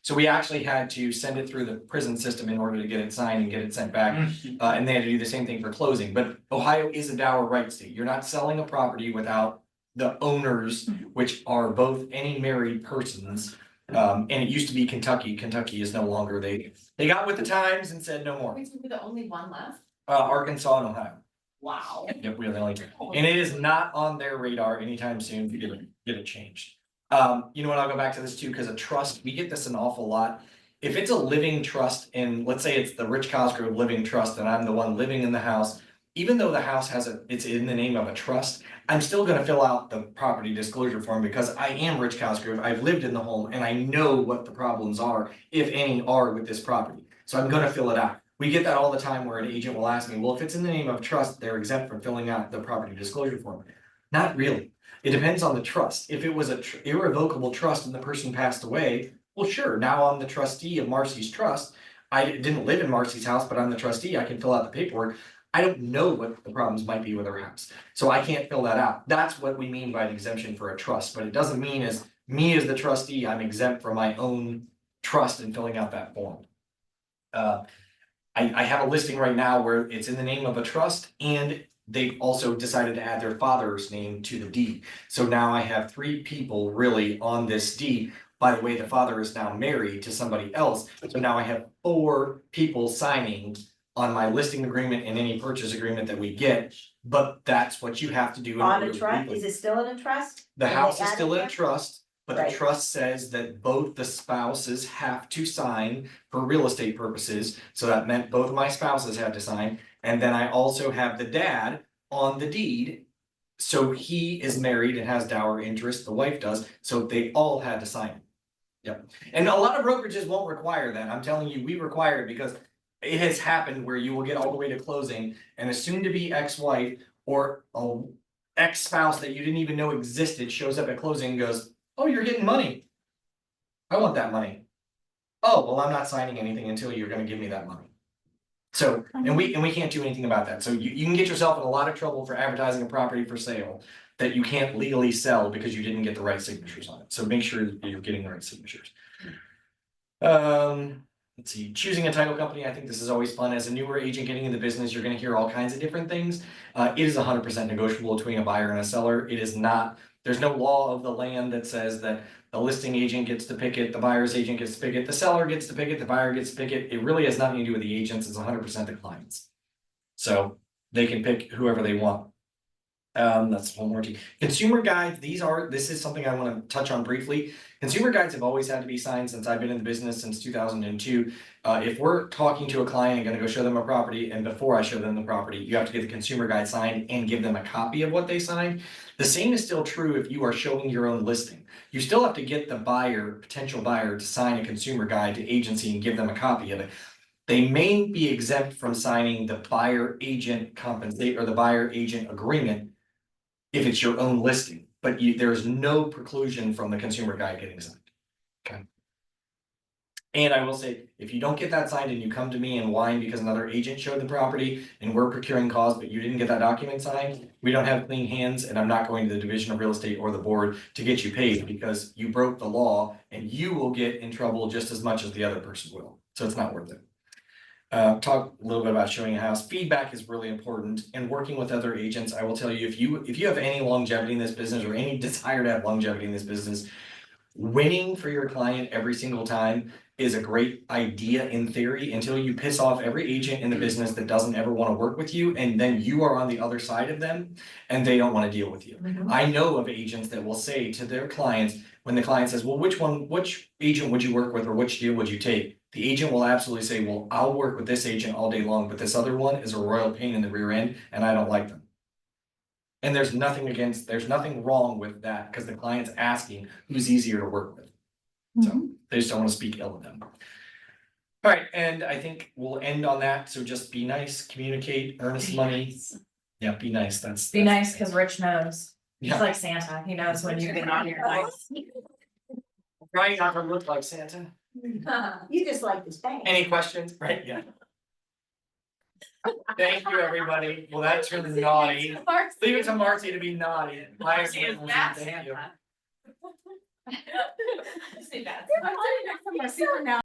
So we actually had to send it through the prison system in order to get it signed and get it sent back. And they had to do the same thing for closing. But Ohio is a dower right state. You're not selling a property without the owners, which are both any married persons. And it used to be Kentucky. Kentucky is no longer, they got with the times and said no more. Wait, so we're the only one left? Arkansas and Ohio. Wow. Yep, we're the only two. And it is not on their radar anytime soon to get it changed. You know what, I'll go back to this too, because of trust, we get this an awful lot. If it's a living trust and let's say it's the Rich Cosgrove Living Trust and I'm the one living in the house, even though the house it's in the name of a trust, I'm still gonna fill out the property disclosure form because I am Rich Cosgrove, I've lived in the home and I know what the problems are, if any are with this property. So I'm gonna fill it out. We get that all the time where an agent will ask me, well, if it's in the name of trust, they're exempt from filling out the property disclosure form. Not really. It depends on the trust. If it was a irrevocable trust and the person passed away, well, sure, now I'm the trustee of Marcy's trust. I didn't live in Marcy's house, but I'm the trustee, I can fill out the paperwork. I don't know what the problems might be with her house, so I can't fill that out. That's what we mean by the exemption for a trust, but it doesn't mean as me as the trustee, I'm exempt from my own trust in filling out that form. I have a listing right now where it's in the name of a trust and they've also decided to add their father's name to the deed. So now I have 3 people really on this deed. By the way, the father is now married to somebody else, so now I have 4 people signing on my listing agreement and any purchase agreement that we get, but that's what you have to do. in On order a to trust, legally- is it still in a trust? The Did they house is add still it in a there? trust, but the Right. trust says that both the spouses have to sign for real estate purposes. So that meant both of my spouses had to sign, and then I also have the dad on the deed. So he is married and has dower interest, the wife does, so they all had to sign it. Yep, and a lot of brokerages won't require that, I'm telling you, we require it because it has happened where you will get all the way to closing and a soon-to-be ex-wife or a ex-spouse that you didn't even know existed shows up at closing and goes, oh, you're getting money. I want that money. Oh, well, I'm not signing anything until you're gonna give me that money. So, and we can't do anything about that, so you can get yourself in a lot of trouble for advertising a property for sale that you can't legally sell because you didn't get the right signatures on it, so make sure that you're getting the right signatures. Let's see, choosing a title company, I think this is always fun. As a newer agent getting in the business, you're gonna hear all kinds of different things. It is 100% negotiable between a buyer and a seller. It is not, there's no law of the land that says that the listing agent gets to pick it, the buyer's agent gets to pick it, the seller gets to pick it, the buyer gets to pick it. It really has nothing to do with the agents, it's 100% the clients. So they can pick whoever they want. That's one more thing. Consumer guides, this is something I wanna touch on briefly. Consumer guides have always had to be signed since I've been in the business since 2002. If we're talking to a client and gonna go show them a property, and before I show them the property, you have to get the consumer guide signed and give them a copy of what they signed. The same is still true if you are showing your own listing. You still have to get the potential buyer to sign a consumer guide to agency and give them a copy of it. They may be exempt from signing the buyer agent compensate or the buyer agent agreement if it's your own listing, but there is no preclusion from the consumer guide getting signed. Okay. And I will say, if you don't get that signed and you come to me and whine because another agent showed the property and we're procuring costs, but you didn't get that document signed, we don't have clean hands and I'm not going to the Division of Real Estate or the board to get you paid because you broke the law and you will get in trouble just as much as the other person will. So it's not worth it. Talk a little bit about showing a house. Feedback is really important, and working with other agents. I will tell you, if you have any longevity in this business or any desire to have longevity in this business, winning for your client every single time is a great idea in theory until you piss off every agent in the business that doesn't ever want to work with you, and then you are on the other side of them and they don't want to deal with you. I know of agents that will say to their clients, when the client says, well, which agent would you work with or which deal would you take? The agent will absolutely say, well, I'll work with this agent all day long, but this other one is a royal pain in the rear end and I don't like them. And there's nothing wrong with that because the client's asking who's easier to work with. So they just don't want to speak ill of them. All right, and I think we'll end on that. So just be nice, communicate, earn us money. Yeah, be nice. Be nice, cause Rich knows. He's Yeah. like Santa, he knows when you get on your nice. Trying not to look like Santa. You just like this bank. Any questions? Right, yeah. Thank you, everybody. Well, that turned naughty. Leave it to Marcy to be naughty. Bye, everyone. Thank you. See that. Now.